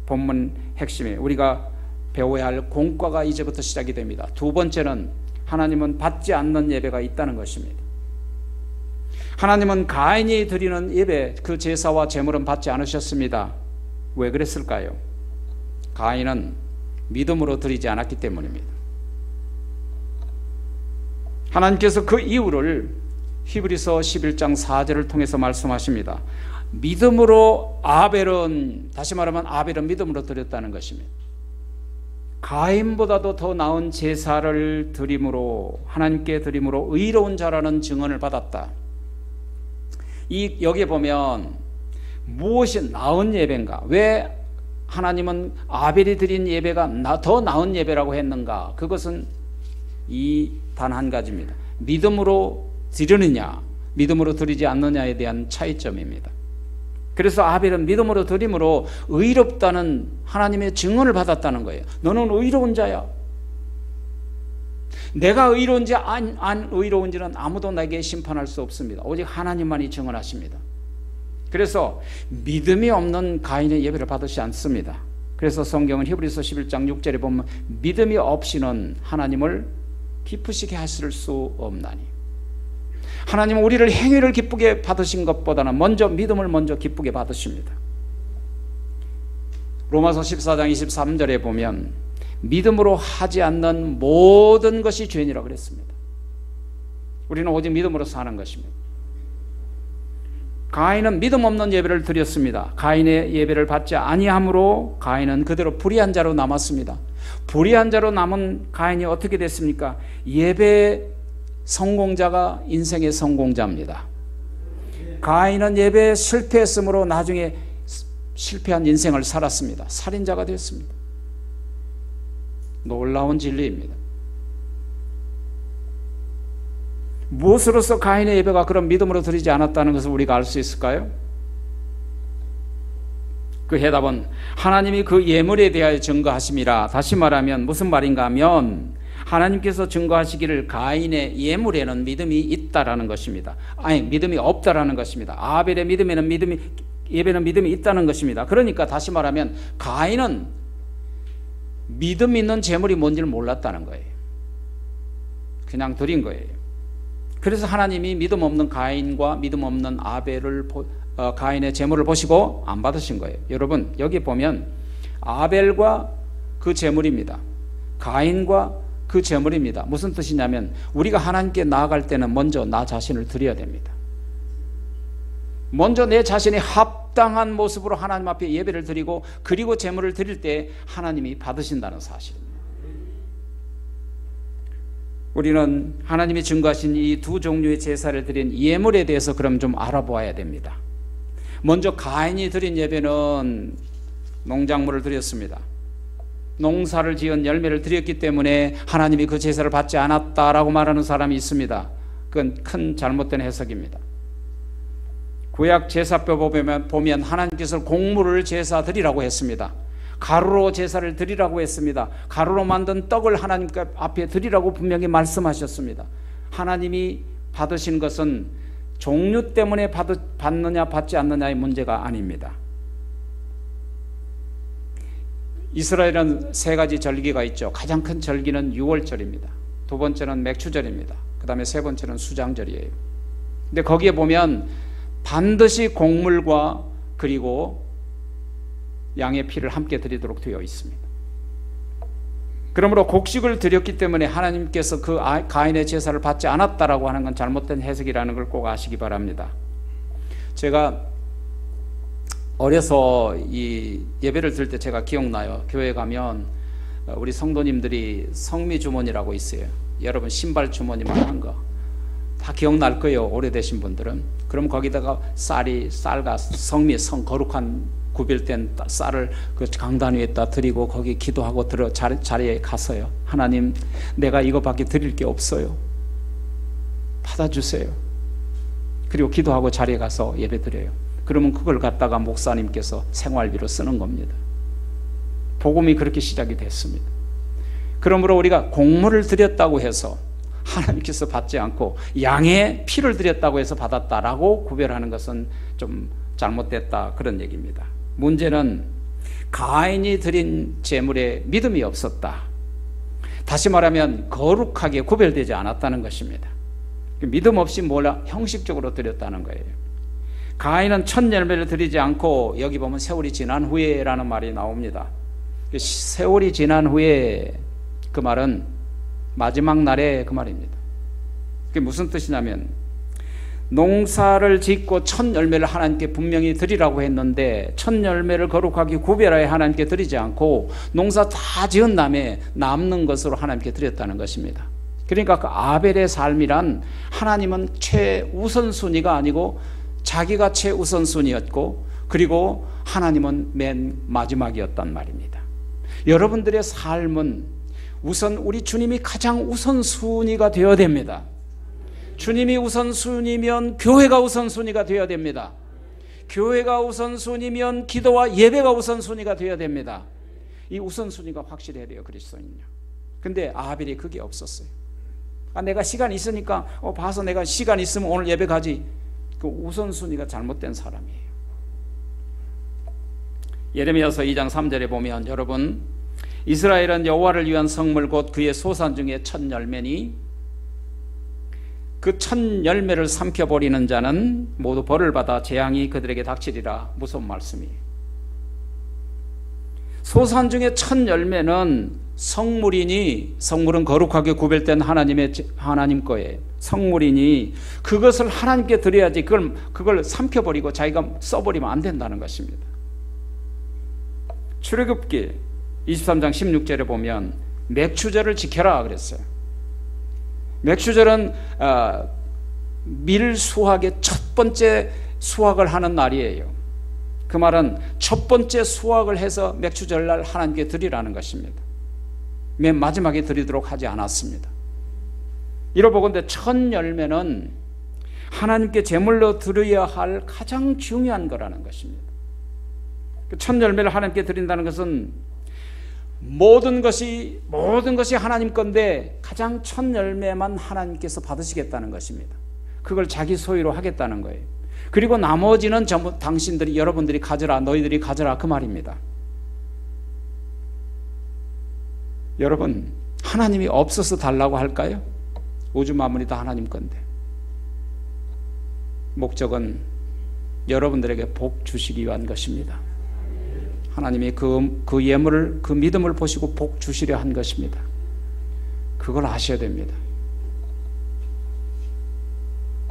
본문 핵심이 우리가 배워야 할 공과가 이제부터 시작이 됩니다. 두 번째는 하나님은 받지 않는 예배가 있다는 것입니다. 하나님은 가인이 드리는 예배 그 제사와 제물은 받지 않으셨습니다. 왜 그랬을까요? 가인은 믿음으로 드리지 않았기 때문입니다. 하나님께서 그 이유를 히브리서 11장 4절을 통해서 말씀하십니다. 믿음으로 아벨은 다시 말하면 아벨은 믿음으로 드렸다는 것입니다. 가인보다도 더 나은 제사를 드림으로 하나님께 드림으로 의로운 자라는 증언을 받았다. 여기에 보면 무엇이 나은 예배인가? 왜 하나님은 아벨이 드린 예배가 더 나은 예배라고 했는가? 그것은 이 단 한 가지입니다. 믿음으로 드리느냐 믿음으로 드리지 않느냐에 대한 차이점입니다. 그래서 아벨은 믿음으로 드림으로 의롭다는 하나님의 증언을 받았다는 거예요. 너는 의로운 자야. 내가 의로운지 안 의로운지는 아무도 나에게 심판할 수 없습니다. 오직 하나님만이 증언하십니다. 그래서 믿음이 없는 가인의 예배를 받으시 않습니다. 그래서 성경은 히브리서 11장 6절에 보면 믿음이 없이는 하나님을 기쁘시게 하실 수 없나니. 하나님은 우리를 행위를 기쁘게 받으신 것보다는 먼저 믿음을 먼저 기쁘게 받으십니다. 로마서 14장 23절에 보면 믿음으로 하지 않는 모든 것이 죄인이라고 그랬습니다. 우리는 오직 믿음으로 사는 것입니다. 가인은 믿음 없는 예배를 드렸습니다. 가인의 예배를 받지 아니함으로 가인은 그대로 불의한 자로 남았습니다. 불의한 자로 남은 가인이 어떻게 됐습니까? 예배 성공자가 인생의 성공자입니다. 가인은 예배에 실패했으므로 나중에 실패한 인생을 살았습니다. 살인자가 됐습니다. 놀라운 진리입니다. 무엇으로서 가인의 예배가 그런 믿음으로 드리지 않았다는 것을 우리가 알 수 있을까요? 그 해답은 하나님이 그 예물에 대하여 증거하심이라. 다시 말하면 무슨 말인가 하면 하나님께서 증거하시기를 가인의 예물에는 믿음이 있다라는 것입니다. 아니, 믿음이 없다라는 것입니다. 아벨의 예배는 믿음이 있다는 것입니다. 그러니까 다시 말하면 가인은 믿음 있는 제물이 뭔지를 몰랐다는 거예요. 그냥 드린 거예요. 그래서 하나님이 믿음 없는 가인과 믿음 없는 아벨을 가인의 제물을 보시고 안 받으신 거예요. 여러분 여기 보면 아벨과 그 제물입니다. 가인과 그 제물입니다. 무슨 뜻이냐면 우리가 하나님께 나아갈 때는 먼저 나 자신을 드려야 됩니다. 먼저 내 자신이 합당한 모습으로 하나님 앞에 예배를 드리고 그리고 제물을 드릴 때 하나님이 받으신다는 사실입니다. 우리는 하나님이 증거하신 이 두 종류의 제사를 드린 예물에 대해서 그럼 좀 알아보아야 됩니다. 먼저 가인이 드린 예배는 농작물을 드렸습니다. 농사를 지은 열매를 드렸기 때문에 하나님이 그 제사를 받지 않았다라고 말하는 사람이 있습니다. 그건 큰 잘못된 해석입니다. 구약 제사표 보면 하나님께서 곡물을 제사 드리라고 했습니다. 가루로 제사를 드리라고 했습니다. 가루로 만든 떡을 하나님 앞에 드리라고 분명히 말씀하셨습니다. 하나님이 받으신 것은 종류 때문에 받느냐 받지 않느냐의 문제가 아닙니다. 이스라엘은 세 가지 절기가 있죠. 가장 큰 절기는 유월절입니다. 두 번째는 맥추절입니다. 그 다음에 세 번째는 수장절이에요. 근데 거기에 보면 반드시 곡물과 그리고 양의 피를 함께 드리도록 되어 있습니다. 그러므로 곡식을 드렸기 때문에 하나님께서 그 가인의 제사를 받지 않았다라고 하는 건 잘못된 해석이라는 걸 꼭 아시기 바랍니다. 제가 어려서 이 예배를 드릴 때 제가 기억나요. 교회 가면 우리 성도님들이 성미 주머니라고 있어요. 여러분 신발 주머니만 한 거 다 기억날 거예요. 오래되신 분들은. 그럼 거기다가 쌀과 성미, 거룩한 구별된 쌀을 그 강단 위에다 드리고 거기 기도하고 자리에 가서요. 하나님, 내가 이거밖에 드릴 게 없어요. 받아주세요. 그리고 기도하고 자리에 가서 예배 드려요. 그러면 그걸 갖다가 목사님께서 생활비로 쓰는 겁니다. 복음이 그렇게 시작이 됐습니다. 그러므로 우리가 곡물을 드렸다고 해서 하나님께서 받지 않고 양의 피를 드렸다고 해서 받았다라고 구별하는 것은 좀 잘못됐다, 그런 얘기입니다. 문제는 가인이 드린 제물에 믿음이 없었다. 다시 말하면 거룩하게 구별되지 않았다는 것입니다. 믿음 없이 형식적으로 드렸다는 거예요. 가인은 첫 열매를 드리지 않고, 여기 보면 세월이 지난 후에라는 말이 나옵니다. 세월이 지난 후에, 그 말은 마지막 날에 그 말입니다. 그게 무슨 뜻이냐면, 농사를 짓고 첫 열매를 하나님께 분명히 드리라고 했는데 첫 열매를 거룩하게 구별하여 하나님께 드리지 않고 농사 다 지은 다음에 남는 것으로 하나님께 드렸다는 것입니다. 그러니까 그 아벨의 삶이란, 하나님은 최우선순위가 아니고 자기가 최우선순위였고, 그리고 하나님은 맨 마지막이었단 말입니다. 여러분들의 삶은 우선 우리 주님이 가장 우선순위가 되어야 됩니다. 주님이 우선순위면 교회가 우선순위가 되어야 됩니다. 교회가 우선순위면 기도와 예배가 우선순위가 되어야 됩니다. 이 우선순위가 확실해야 돼요, 그리스도인은요. 근데 아벨이 그게 없었어요. 내가 시간 있으니까 봐서 내가 시간 있으면 오늘 예배 가지. 그 우선순위가 잘못된 사람이에요. 예레미야서 2장 3절에 보면, 여러분, 이스라엘은 여호와를 위한 성물 곧 그의 소산 중에 첫 열매니 그 첫 열매를 삼켜버리는 자는 모두 벌을 받아 재앙이 그들에게 닥치리라. 무슨 말씀이에요? 소산 중에 첫 열매는 성물이니, 성물은 거룩하게 구별된 하나님 거예요. 성물이니 그것을 하나님께 드려야지 그걸 삼켜버리고 자기가 써버리면 안 된다는 것입니다. 출애굽기 23장 16절에 보면 맥추절을 지켜라 그랬어요. 맥추절은 밀 수확의 첫 번째 수확을 하는 날이에요. 그 말은 첫 번째 수확을 해서 맥추절날 하나님께 드리라는 것입니다. 맨 마지막에 드리도록 하지 않았습니다. 이러보건대 첫 열매는 하나님께 제물로 드려야 할 가장 중요한 거라는 것입니다. 첫 열매를 하나님께 드린다는 것은 모든 것이 하나님 건데 가장 첫 열매만 하나님께서 받으시겠다는 것입니다. 그걸 자기 소유로 하겠다는 거예요. 그리고 나머지는 전부 여러분들이 가져라, 너희들이 가져라, 그 말입니다. 여러분, 하나님이 없어서 달라고 할까요? 우주 만물이 다 하나님 건데. 목적은 여러분들에게 복 주시기 위한 것입니다. 하나님이 그 예물을, 그 믿음을 보시고 복 주시려 한 것입니다. 그걸 아셔야 됩니다.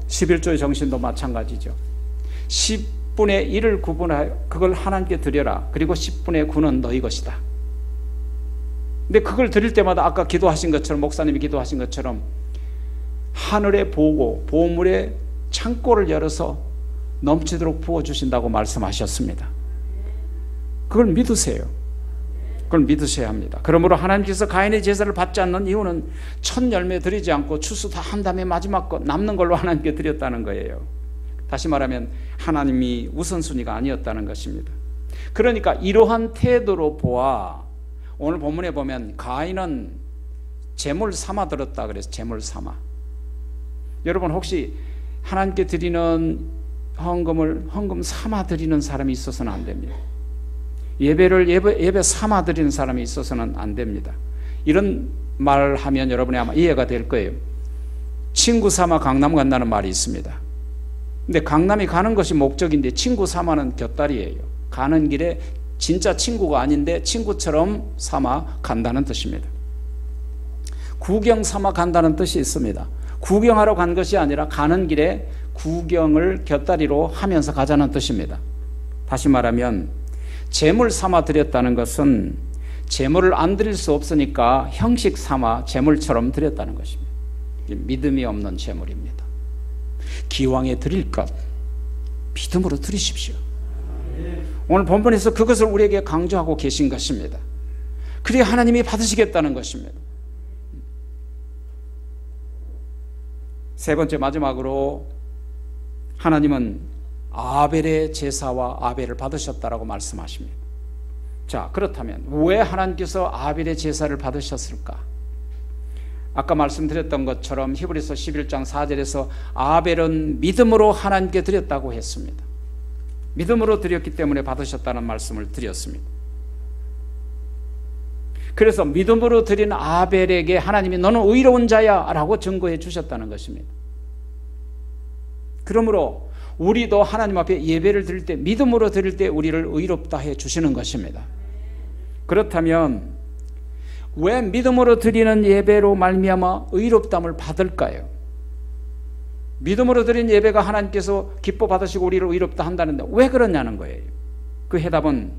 11조의 정신도 마찬가지죠. 10분의 1을 구분하여 그걸 하나님께 드려라. 그리고 10분의 9는 너희 것이다. 근데 그걸 드릴 때마다 아까 기도하신 것처럼, 목사님이 기도하신 것처럼 하늘에 보고 보물의 창고를 열어서 넘치도록 부어주신다고 말씀하셨습니다. 그걸 믿으세요. 그걸 믿으셔야 합니다. 그러므로 하나님께서 가인의 제사를 받지 않는 이유는 첫 열매 드리지 않고 추수 다 한 다음에 마지막 거 남는 걸로 하나님께 드렸다는 거예요. 다시 말하면 하나님이 우선순위가 아니었다는 것입니다. 그러니까 이러한 태도로 보아 오늘 본문에 보면 가인은 제물 삼아 들었다 그래서 제물 삼아. 여러분 혹시 하나님께 드리는 헌금 삼아 드리는 사람이 있어서는 안 됩니다. 예배를 예배 삼아 드리는 사람이 있어서는 안 됩니다. 이런 말을 하면 여러분이 아마 이해가 될 거예요. 친구 삼아 강남 간다는 말이 있습니다. 근데 강남이 가는 것이 목적인데 친구 삼아는 곁다리예요. 가는 길에 진짜 친구가 아닌데 친구처럼 삼아 간다는 뜻입니다. 구경 삼아 간다는 뜻이 있습니다. 구경하러 간 것이 아니라 가는 길에 구경을 곁다리로 하면서 가자는 뜻입니다. 다시 말하면 제물 삼아 드렸다는 것은 제물을 안 드릴 수 없으니까 형식 삼아 제물처럼 드렸다는 것입니다. 믿음이 없는 제물입니다. 기왕에 드릴 것 믿음으로 드리십시오. 오늘 본문에서 그것을 우리에게 강조하고 계신 것입니다. 그래야 하나님이 받으시겠다는 것입니다. 세 번째 마지막으로 하나님은 아벨의 제사와 아벨을 받으셨다라고 말씀하십니다. 자, 그렇다면 왜 하나님께서 아벨의 제사를 받으셨을까? 아까 말씀드렸던 것처럼 히브리서 11장 4절에서 아벨은 믿음으로 하나님께 드렸다고 했습니다. 믿음으로 드렸기 때문에 받으셨다는 말씀을 드렸습니다. 그래서 믿음으로 드린 아벨에게 하나님이 너는 의로운 자야 라고 증거해 주셨다는 것입니다. 그러므로 우리도 하나님 앞에 예배를 드릴 때 믿음으로 드릴 때 우리를 의롭다 해 주시는 것입니다. 그렇다면 왜 믿음으로 드리는 예배로 말미암아 의롭담을 받을까요? 믿음으로 드린 예배가 하나님께서 기뻐 받으시고 우리를 의롭다 한다는데 왜 그러냐는 거예요. 그 해답은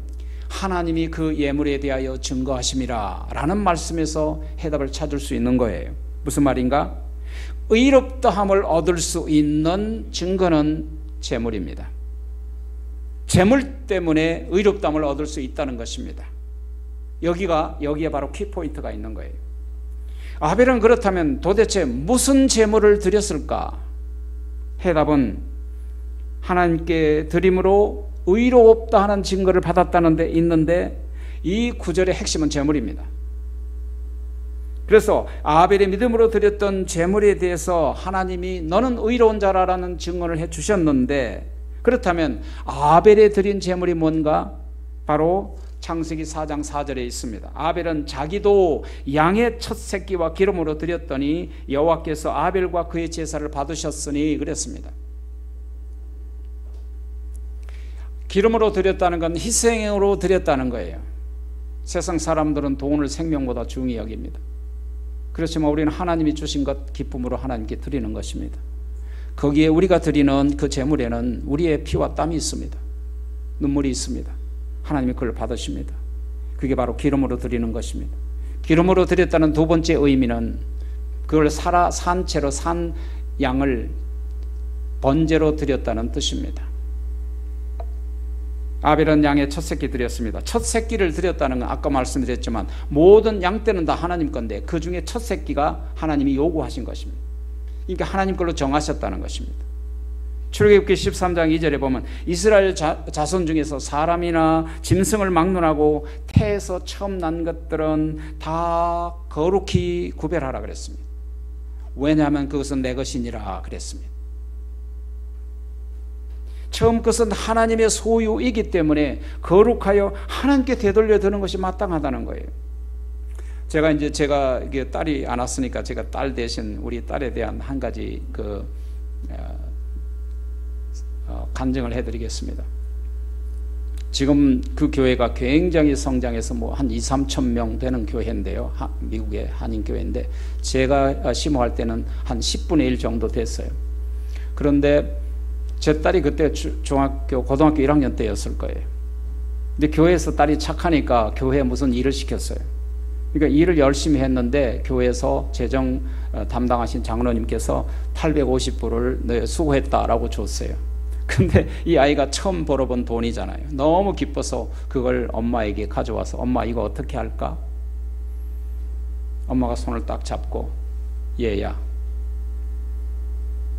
하나님이 그 예물에 대하여 증거하심이라 라는 말씀에서 해답을 찾을 수 있는 거예요. 무슨 말인가? 의롭다함을 얻을 수 있는 증거는 제물입니다. 제물 때문에 의롭다함을 얻을 수 있다는 것입니다. 여기에 바로 키포인트가 있는 거예요. 아벨은 그렇다면 도대체 무슨 제물을 드렸을까? 해답은 하나님께 드림으로 의롭다 하는 증거를 받았다는 데 있는데 이 구절의 핵심은 제물입니다. 그래서 아벨의 믿음으로 드렸던 제물에 대해서 하나님이 너는 의로운 자라는 증언을 해 주셨는데 그렇다면 아벨에 드린 제물이 뭔가? 바로 창세기 4장 4절에 있습니다. 아벨은 자기도 양의 첫 새끼와 기름으로 드렸더니 여호와께서 아벨과 그의 제사를 받으셨으니 그랬습니다. 기름으로 드렸다는 건 희생으로 드렸다는 거예요. 세상 사람들은 돈을 생명보다 중히 여깁니다. 그렇지만 우리는 하나님이 주신 것 기쁨으로 하나님께 드리는 것입니다. 거기에 우리가 드리는 그 제물에는 우리의 피와 땀이 있습니다. 눈물이 있습니다. 하나님이 그걸 받으십니다. 그게 바로 기름으로 드리는 것입니다. 기름으로 드렸다는 두 번째 의미는 그걸 산 채로 산 양을 번제로 드렸다는 뜻입니다. 아벨은 양의 첫 새끼 드렸습니다. 첫 새끼를 드렸다는 건 아까 말씀드렸지만 모든 양떼는 다 하나님 건데 그 중에 첫 새끼가 하나님이 요구하신 것입니다. 그러니까 하나님 걸로 정하셨다는 것입니다. 출애굽기 13장 2절에 보면 이스라엘 자손 중에서 사람이나 짐승을 막론하고 태에서 처음 난 것들은 다 거룩히 구별하라 그랬습니다. 왜냐하면 그것은 내 것이니라 그랬습니다. 처음 것은 하나님의 소유이기 때문에 거룩하여 하나님께 되돌려 드는 것이 마땅하다는 거예요. 제가 이게 딸이 안 왔으니까 제가 딸 대신 우리 딸에 대한 한 가지 간증을 해드리겠습니다. 지금 그 교회가 굉장히 성장해서 한 2-3천 명 되는 교회인데요. 미국의 한인교회인데 제가 심호할 때는 한 10분의 1 정도 됐어요. 그런데 제 딸이 그때 고등학교 1학년 때였을 거예요. 근데 교회에서 딸이 착하니까 교회에 무슨 일을 시켰어요. 그러니까 일을 열심히 했는데 교회에서 재정 담당하신 장로님께서 850불을 수고했다라고 줬어요. 근데 이 아이가 처음 벌어본 돈이잖아요. 너무 기뻐서 그걸 엄마에게 가져와서 엄마 이거 어떻게 할까? 엄마가 손을 딱 잡고 얘야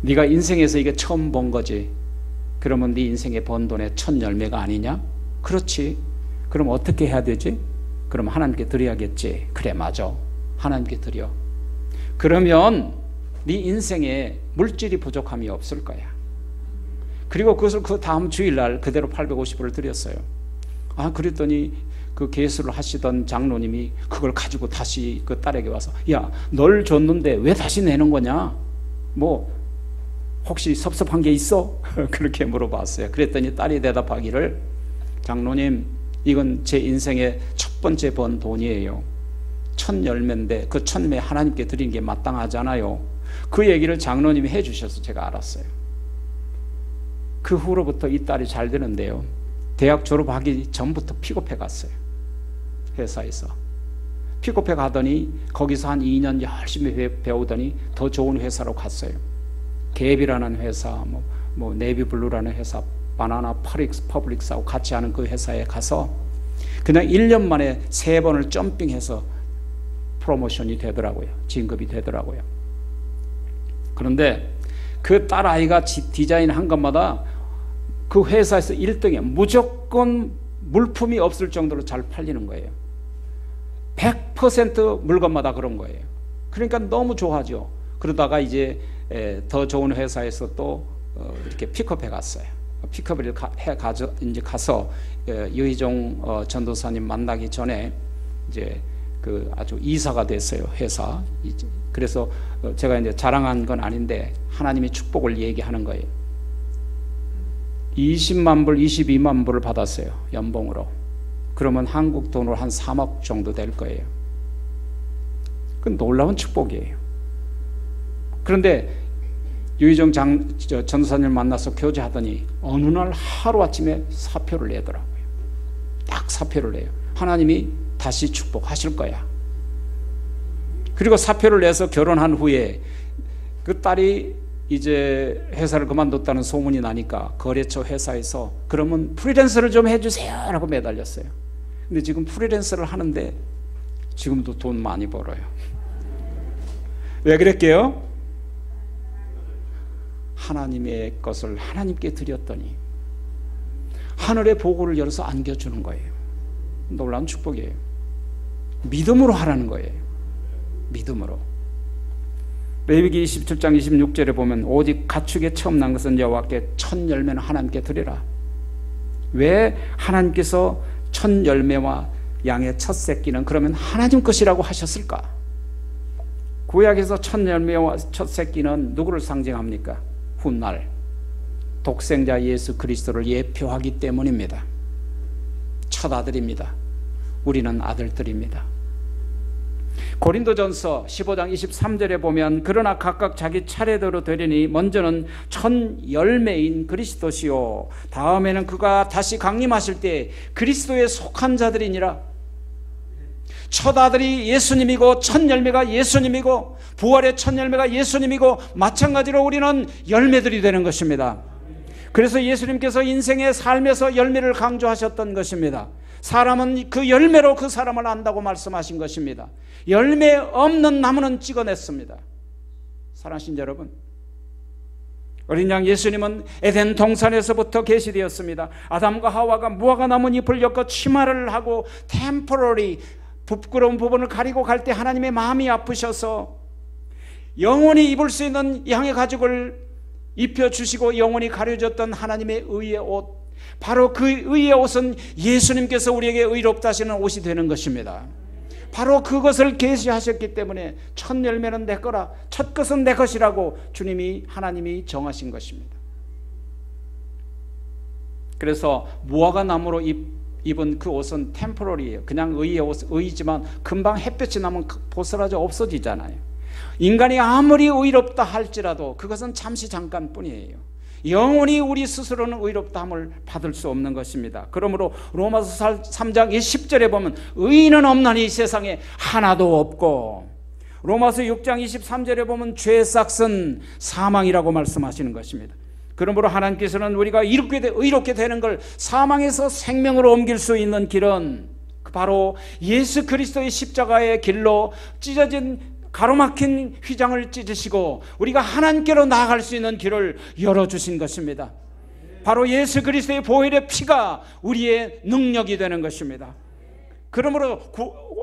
네가 인생에서 이게 처음 본 거지. 그러면 네 인생에 번 돈의 첫 열매가 아니냐? 그렇지. 그럼 어떻게 해야 되지? 그럼 하나님께 드려야겠지. 그래 맞아. 하나님께 드려. 그러면 네 인생에 물질이 부족함이 없을 거야. 그리고 그것을 그 다음 주일날 그대로 850불을 드렸어요. 그랬더니 그 개수를 하시던 장로님이 그걸 가지고 다시 그 딸에게 와서 야, 널 줬는데 왜 다시 내는 거냐? 뭐 혹시 섭섭한 게 있어? 그렇게 물어봤어요. 그랬더니 딸이 대답하기를 장로님 이건 제 인생의 첫 번째 번 돈이에요. 첫 열매인데 그 첫 열매 하나님께 드리는 게 마땅하잖아요. 그 얘기를 장로님이 해주셔서 제가 알았어요. 그 후로부터 이 딸이 잘 되는데요. 대학 졸업하기 전부터 픽업해 갔어요. 회사에서. 픽업해 가더니 거기서 한 2년 열심히 배우더니 더 좋은 회사로 갔어요. 갭이라는 회사, 뭐 네비블루라는 회사, 바나나 퍼블릭스하고 같이 하는 그 회사에 가서 그냥 1년 만에 3번을 점핑해서 프로모션이 되더라고요. 진급이 되더라고요. 그런데 그 딸아이가 디자인한 것마다 그 회사에서 1등에 무조건 물품이 없을 정도로 잘 팔리는 거예요. 100% 물건마다 그런 거예요. 그러니까 너무 좋아하죠. 그러다가 이제 더 좋은 회사에서 또 이렇게 픽업해 갔어요. 픽업을 이제 가서 유희종 전도사님 만나기 전에 이제 그 아주 이사가 됐어요. 회사. 그래서 제가 이제 자랑한 건 아닌데 하나님의 축복을 얘기하는 거예요. 20만 불, 22만 불을 받았어요. 연봉으로. 그러면 한국 돈으로 한 3억 정도 될 거예요. 그건 놀라운 축복이에요. 그런데 유희정 전도사님을 만나서 교제하더니 어느 날 하루아침에 사표를 내더라고요. 딱 사표를 내요. 하나님이 다시 축복하실 거야. 그리고 사표를 내서 결혼한 후에 그 딸이 이제 회사를 그만뒀다는 소문이 나니까 거래처 회사에서 그러면 프리랜서를 좀 해주세요 라고 매달렸어요. 근데 지금 프리랜서를 하는데 지금도 돈 많이 벌어요. 왜 그랬게요? 하나님의 것을 하나님께 드렸더니 하늘의 보고를 열어서 안겨주는 거예요. 놀라운 축복이에요. 믿음으로 하라는 거예요. 믿음으로. 레위기 27장 26절에 보면 오직 가축에 처음 난 것은 여호와께 첫 열매는 하나님께 드리라. 왜 하나님께서 첫 열매와 양의 첫 새끼는 그러면 하나님 것이라고 하셨을까? 구약에서 첫 열매와 첫 새끼는 누구를 상징합니까? 훗날 독생자 예수 그리스도를 예표하기 때문입니다. 첫 아들입니다. 우리는 아들들입니다. 고린도전서 15장 23절에 보면 그러나 각각 자기 차례대로 되리니 먼저는 첫 열매인 그리스도시요 다음에는 그가 다시 강림하실 때 그리스도에 속한 자들이니라. 첫 아들이 예수님이고 첫 열매가 예수님이고 부활의 첫 열매가 예수님이고 마찬가지로 우리는 열매들이 되는 것입니다. 그래서 예수님께서 인생의 삶에서 열매를 강조하셨던 것입니다. 사람은 그 열매로 그 사람을 안다고 말씀하신 것입니다. 열매 없는 나무는 찍어냈습니다. 사랑하신 여러분, 어린 양 예수님은 에덴 동산에서부터 계시되었습니다. 아담과 하와가 무화과 나뭇잎을 엮어 치마를 하고 템포러리 부끄러운 부분을 가리고 갈 때 하나님의 마음이 아프셔서 영원히 입을 수 있는 양의 가죽을 입혀주시고 영원히 가려졌던 하나님의 의의 옷, 바로 그 의의 옷은 예수님께서 우리에게 의롭다 하시는 옷이 되는 것입니다. 바로 그것을 계시하셨기 때문에 첫 열매는 내 거라, 첫 것은 내 것이라고 주님이 하나님이 정하신 것입니다. 그래서 무화과 나무로 입은 그 옷은 템포러리예요. 그냥 의의 옷, 의지만 금방 햇볕이 나면 보스라져 없어지잖아요. 인간이 아무리 의롭다 할지라도 그것은 잠시 잠깐뿐이에요. 영원히 우리 스스로는 의롭다함을 받을 수 없는 것입니다. 그러므로 로마서 3장 10절에 보면 의인은 없나니 이 세상에 하나도 없고, 로마서 6장 23절에 보면 죄의 삭은 사망이라고 말씀하시는 것입니다. 그러므로 하나님께서는 우리가 의롭게 되는 걸 사망에서 생명으로 옮길 수 있는 길은 바로 예수 그리스도의 십자가의 길로 찢어진 가로막힌 휘장을 찢으시고 우리가 하나님께로 나아갈 수 있는 길을 열어주신 것입니다. 바로 예수 그리스도의 보혈의 피가 우리의 능력이 되는 것입니다. 그러므로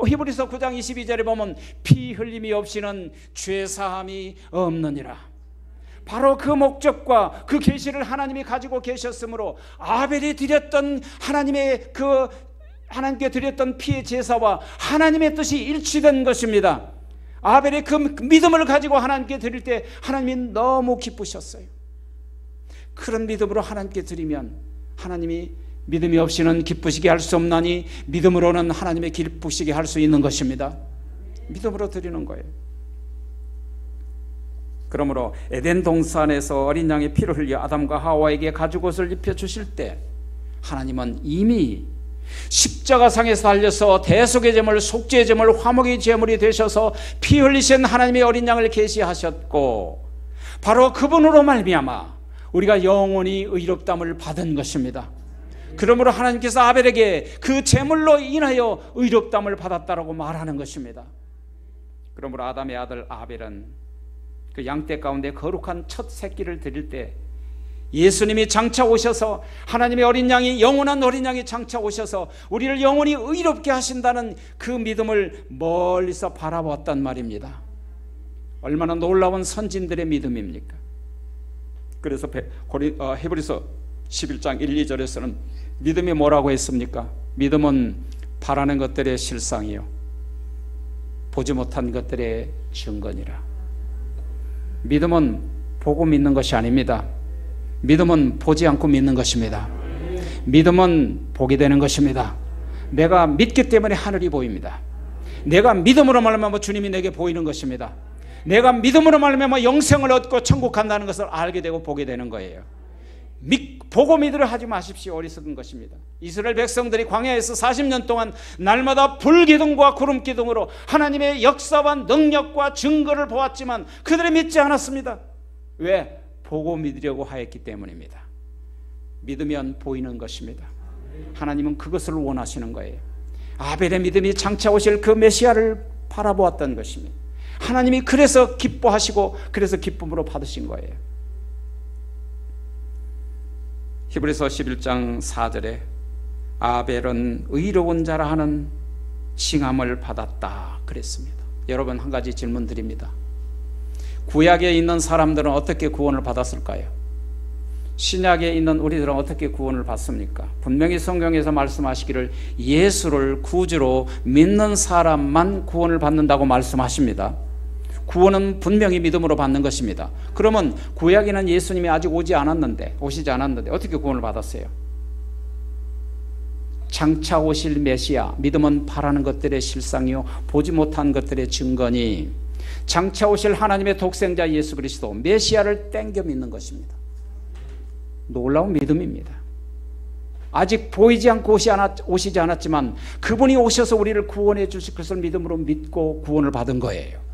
히브리서 9장 22절에 보면 피 흘림이 없이는 죄사함이 없느니라. 바로 그 목적과 그 계시를 하나님이 가지고 계셨으므로 아벨이 드렸던 하나님께 드렸던 피의 제사와 하나님의 뜻이 일치된 것입니다. 아벨의 그 믿음을 가지고 하나님께 드릴 때 하나님이 너무 기쁘셨어요. 그런 믿음으로 하나님께 드리면 하나님이 믿음이 없이는 기쁘시게 할 수 없나니 믿음으로는 하나님의 기쁘시게 할 수 있는 것입니다. 믿음으로 드리는 거예요. 그러므로 에덴 동산에서 어린 양의 피를 흘려 아담과 하와에게 가죽옷을 입혀주실 때 하나님은 이미 십자가상에서 달려서 대속의 제물, 속죄의 제물, 화목의 제물이 되셔서 피 흘리신 하나님의 어린 양을 계시하셨고 바로 그분으로 말미암아 우리가 영원히 의롭다함을 받은 것입니다. 그러므로 하나님께서 아벨에게 그 제물로 인하여 의롭다함을 받았다라고 말하는 것입니다. 그러므로 아담의 아들 아벨은 그 양떼 가운데 거룩한 첫 새끼를 드릴 때 예수님이 장차 오셔서 하나님의 어린 양이 영원한 어린 양이 장차 오셔서 우리를 영원히 의롭게 하신다는 그 믿음을 멀리서 바라보았단 말입니다. 얼마나 놀라운 선진들의 믿음입니까? 그래서 히브리서 11장 1, 2절에서는 믿음이 뭐라고 했습니까? 믿음은 바라는 것들의 실상이요 보지 못한 것들의 증거니라. 믿음은 보고 믿는 것이 아닙니다. 믿음은 보지 않고 믿는 것입니다. 믿음은 보게 되는 것입니다. 내가 믿기 때문에 하늘이 보입니다. 내가 믿음으로 말미암아 주님이 내게 보이는 것입니다. 내가 믿음으로 말미암아 영생을 얻고 천국 간다는 것을 알게 되고 보게 되는 거예요. 보고 믿으려 하지 마십시오. 어리석은 것입니다. 이스라엘 백성들이 광야에서 40년 동안 날마다 불기둥과 구름기둥으로 하나님의 역사와 능력과 증거를 보았지만 그들이 믿지 않았습니다. 왜? 보고 믿으려고 하였기 때문입니다. 믿으면 보이는 것입니다. 하나님은 그것을 원하시는 거예요. 아벨의 믿음이 장차 오실 그 메시아를 바라보았던 것입니다. 하나님이 그래서 기뻐하시고 그래서 기쁨으로 받으신 거예요. 히브리서 11장 4절에 아벨은 의로운 자라 하는 칭함을 받았다 그랬습니다. 여러분, 한 가지 질문 드립니다. 구약에 있는 사람들은 어떻게 구원을 받았을까요? 신약에 있는 우리들은 어떻게 구원을 받습니까? 분명히 성경에서 말씀하시기를 예수를 구주로 믿는 사람만 구원을 받는다고 말씀하십니다. 구원은 분명히 믿음으로 받는 것입니다. 그러면 구약에는 예수님이 아직 오시지 않았는데 어떻게 구원을 받았어요? 장차 오실 메시아, 믿음은 바라는 것들의 실상이요 보지 못한 것들의 증거니 장차 오실 하나님의 독생자 예수 그리스도 메시아를 땡겨 믿는 것입니다. 놀라운 믿음입니다. 아직 보이지 않고 오시지 않았지만 그분이 오셔서 우리를 구원해 주실 것을 믿음으로 믿고 구원을 받은 거예요.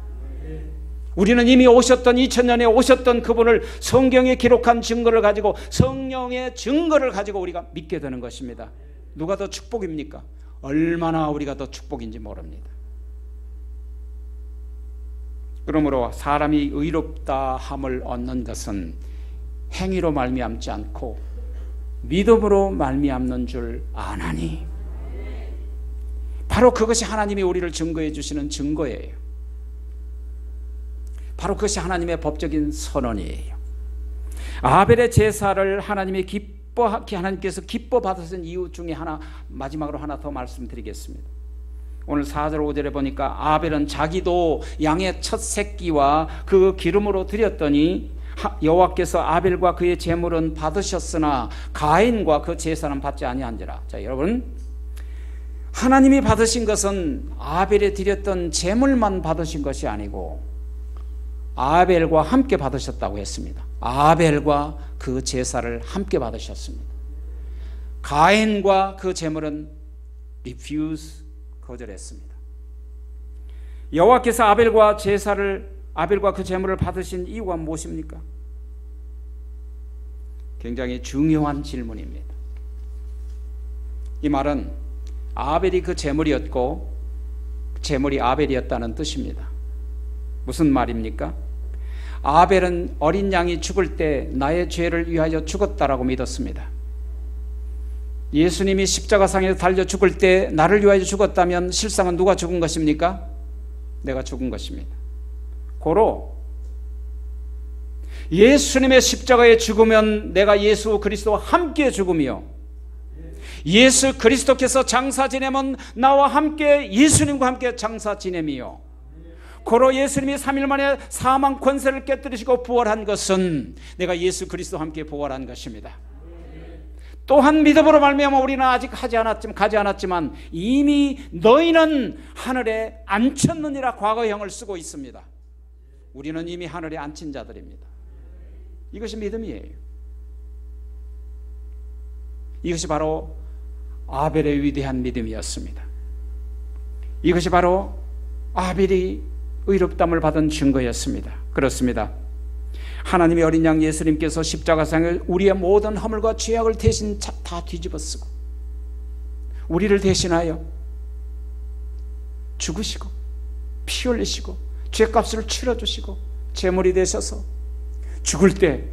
우리는 이미 2000년에 오셨던 그분을 성경에 기록한 증거를 가지고 성령의 증거를 가지고 우리가 믿게 되는 것입니다. 누가 더 축복입니까? 얼마나 우리가 더 축복인지 모릅니다. 그러므로 사람이 의롭다 함을 얻는 것은 행위로 말미암지 않고 믿음으로 말미암는 줄 아나니 바로 그것이 하나님이 우리를 증거해 주시는 증거예요. 바로 그것이 하나님의 법적인 선언이에요. 아벨의 제사를 하나님께서 기뻐 받으신 이유 중에 마지막으로 하나 더 말씀드리겠습니다. 오늘 4절 5절에 보니까 아벨은 자기도 양의 첫 새끼와 그 기름으로 드렸더니 여호와께서 아벨과 그의 제물은 받으셨으나 가인과 그 제사는 받지 아니한지라. 자, 여러분, 하나님이 받으신 것은 아벨에 드렸던 제물만 받으신 것이 아니고 아벨과 함께 받으셨다고 했습니다. 아벨과 그 제사를 함께 받으셨습니다. 가인과 그 제물은 refuse, 거절했습니다. 여호와께서 아벨과 그 제물을 받으신 이유가 무엇입니까? 굉장히 중요한 질문입니다. 이 말은 아벨이 그 제물이었고 제물이 아벨이었다는 뜻입니다. 무슨 말입니까? 아벨은 어린 양이 죽을 때 나의 죄를 위하여 죽었다라고 믿었습니다. 예수님이 십자가상에서 달려 죽을 때 나를 위하여 죽었다면 실상은 누가 죽은 것입니까? 내가 죽은 것입니다. 고로 예수님의 십자가에 죽으면 내가 예수 그리스도와 함께 죽으며 예수 그리스도께서 장사 지내면 나와 함께 예수님과 함께 장사 지내며 고로 예수님이 3일 만에 사망 권세를 깨뜨리시고 부활한 것은 내가 예수 그리스도와 함께 부활한 것입니다. 또한 믿음으로 말미암아 우리는 아직 가지 않았지만 이미 너희는 하늘에 앉혔느니라 과거형을 쓰고 있습니다. 우리는 이미 하늘에 앉힌 자들입니다. 이것이 믿음이에요. 이것이 바로 아벨의 위대한 믿음이었습니다. 이것이 바로 아벨이 의롭다함을 받은 증거였습니다. 그렇습니다. 하나님의 어린 양 예수님께서 십자가상에 우리의 모든 허물과 죄악을 대신 다 뒤집어쓰고 우리를 대신하여 죽으시고 피 흘리시고 죄값을 치러주시고 제물이 되셔서 죽을 때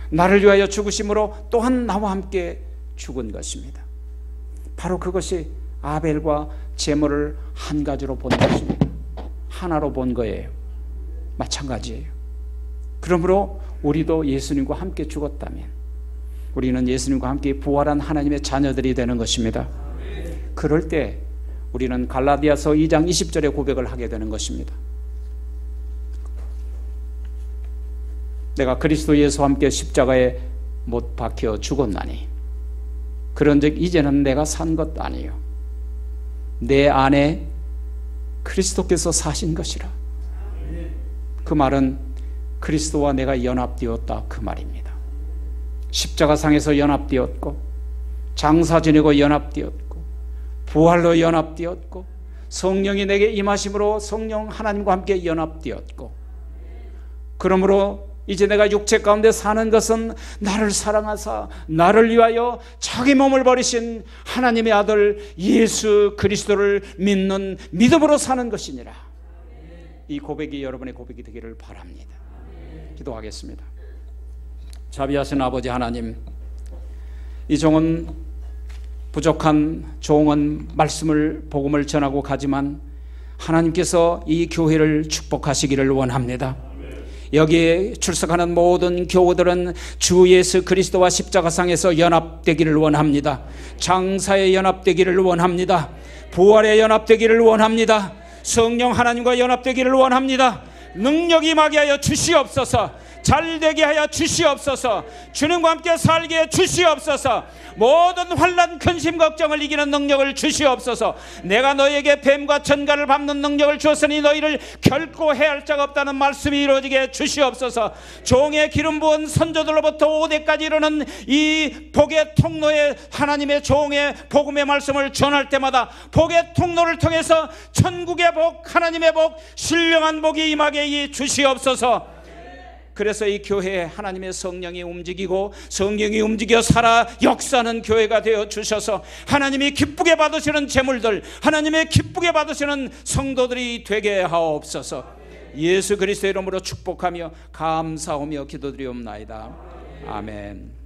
나를 위하여 죽으심으로 또한 나와 함께 죽은 것입니다. 바로 그것이 아벨과 제물을 한 가지로 본 것입니다. 하나로 본 거예요. 마찬가지예요. 그러므로 우리도 예수님과 함께 죽었다면 우리는 예수님과 함께 부활한 하나님의 자녀들이 되는 것입니다. 그럴 때 우리는 갈라디아서 2장 20절의 고백을 하게 되는 것입니다. 내가 그리스도 예수와 함께 십자가에 못 박혀 죽었나니 그런즉 이제는 내가 산 것도 아니요 내 안에 그리스도께서 사신 것이라. 그 말은 그리스도와 내가 연합되었다 그 말입니다. 십자가상에서 연합되었고 장사 지내고 연합되었고 부활로 연합되었고 성령이 내게 임하심으로 성령 하나님과 함께 연합되었고 그러므로 이제 내가 육체 가운데 사는 것은 나를 사랑하사 나를 위하여 자기 몸을 버리신 하나님의 아들 예수 그리스도를 믿는 믿음으로 사는 것이니라. 이 고백이 여러분의 고백이 되기를 바랍니다. 기도하겠습니다. 자비하신 아버지 하나님, 이 종은 부족한 종은 말씀을 복음을 전하고 가지만 하나님께서 이 교회를 축복하시기를 원합니다. 여기에 출석하는 모든 교우들은 주 예수 그리스도와 십자가상에서 연합되기를 원합니다. 장사에 연합되기를 원합니다. 부활에 연합되기를 원합니다. 성령 하나님과 연합되기를 원합니다. 능력이 임하게 하여 주시옵소서. 잘되게 하여 주시옵소서. 주님과 함께 살게 해 주시옵소서. 모든 환난 근심 걱정을 이기는 능력을 주시옵소서. 내가 너에게 뱀과 전갈을 밟는 능력을 주었으니 너희를 결코 해할 자가 없다는 말씀이 이루어지게 해 주시옵소서. 종의 기름 부은 선조들로부터 5대까지 이르는 이 복의 통로에 하나님의 종의 복음의 말씀을 전할 때마다 복의 통로를 통해서 천국의 복, 하나님의 복, 신령한 복이 임하게 해 주시옵소서. 그래서 이 교회에 하나님의 성령이 움직이고 성령이 움직여 살아 역사하는 교회가 되어 주셔서 하나님이 기쁘게 받으시는 제물들, 하나님의 기쁘게 받으시는 성도들이 되게 하옵소서. 예수 그리스도의 이름으로 축복하며 감사하며 기도드리옵나이다. 아멘.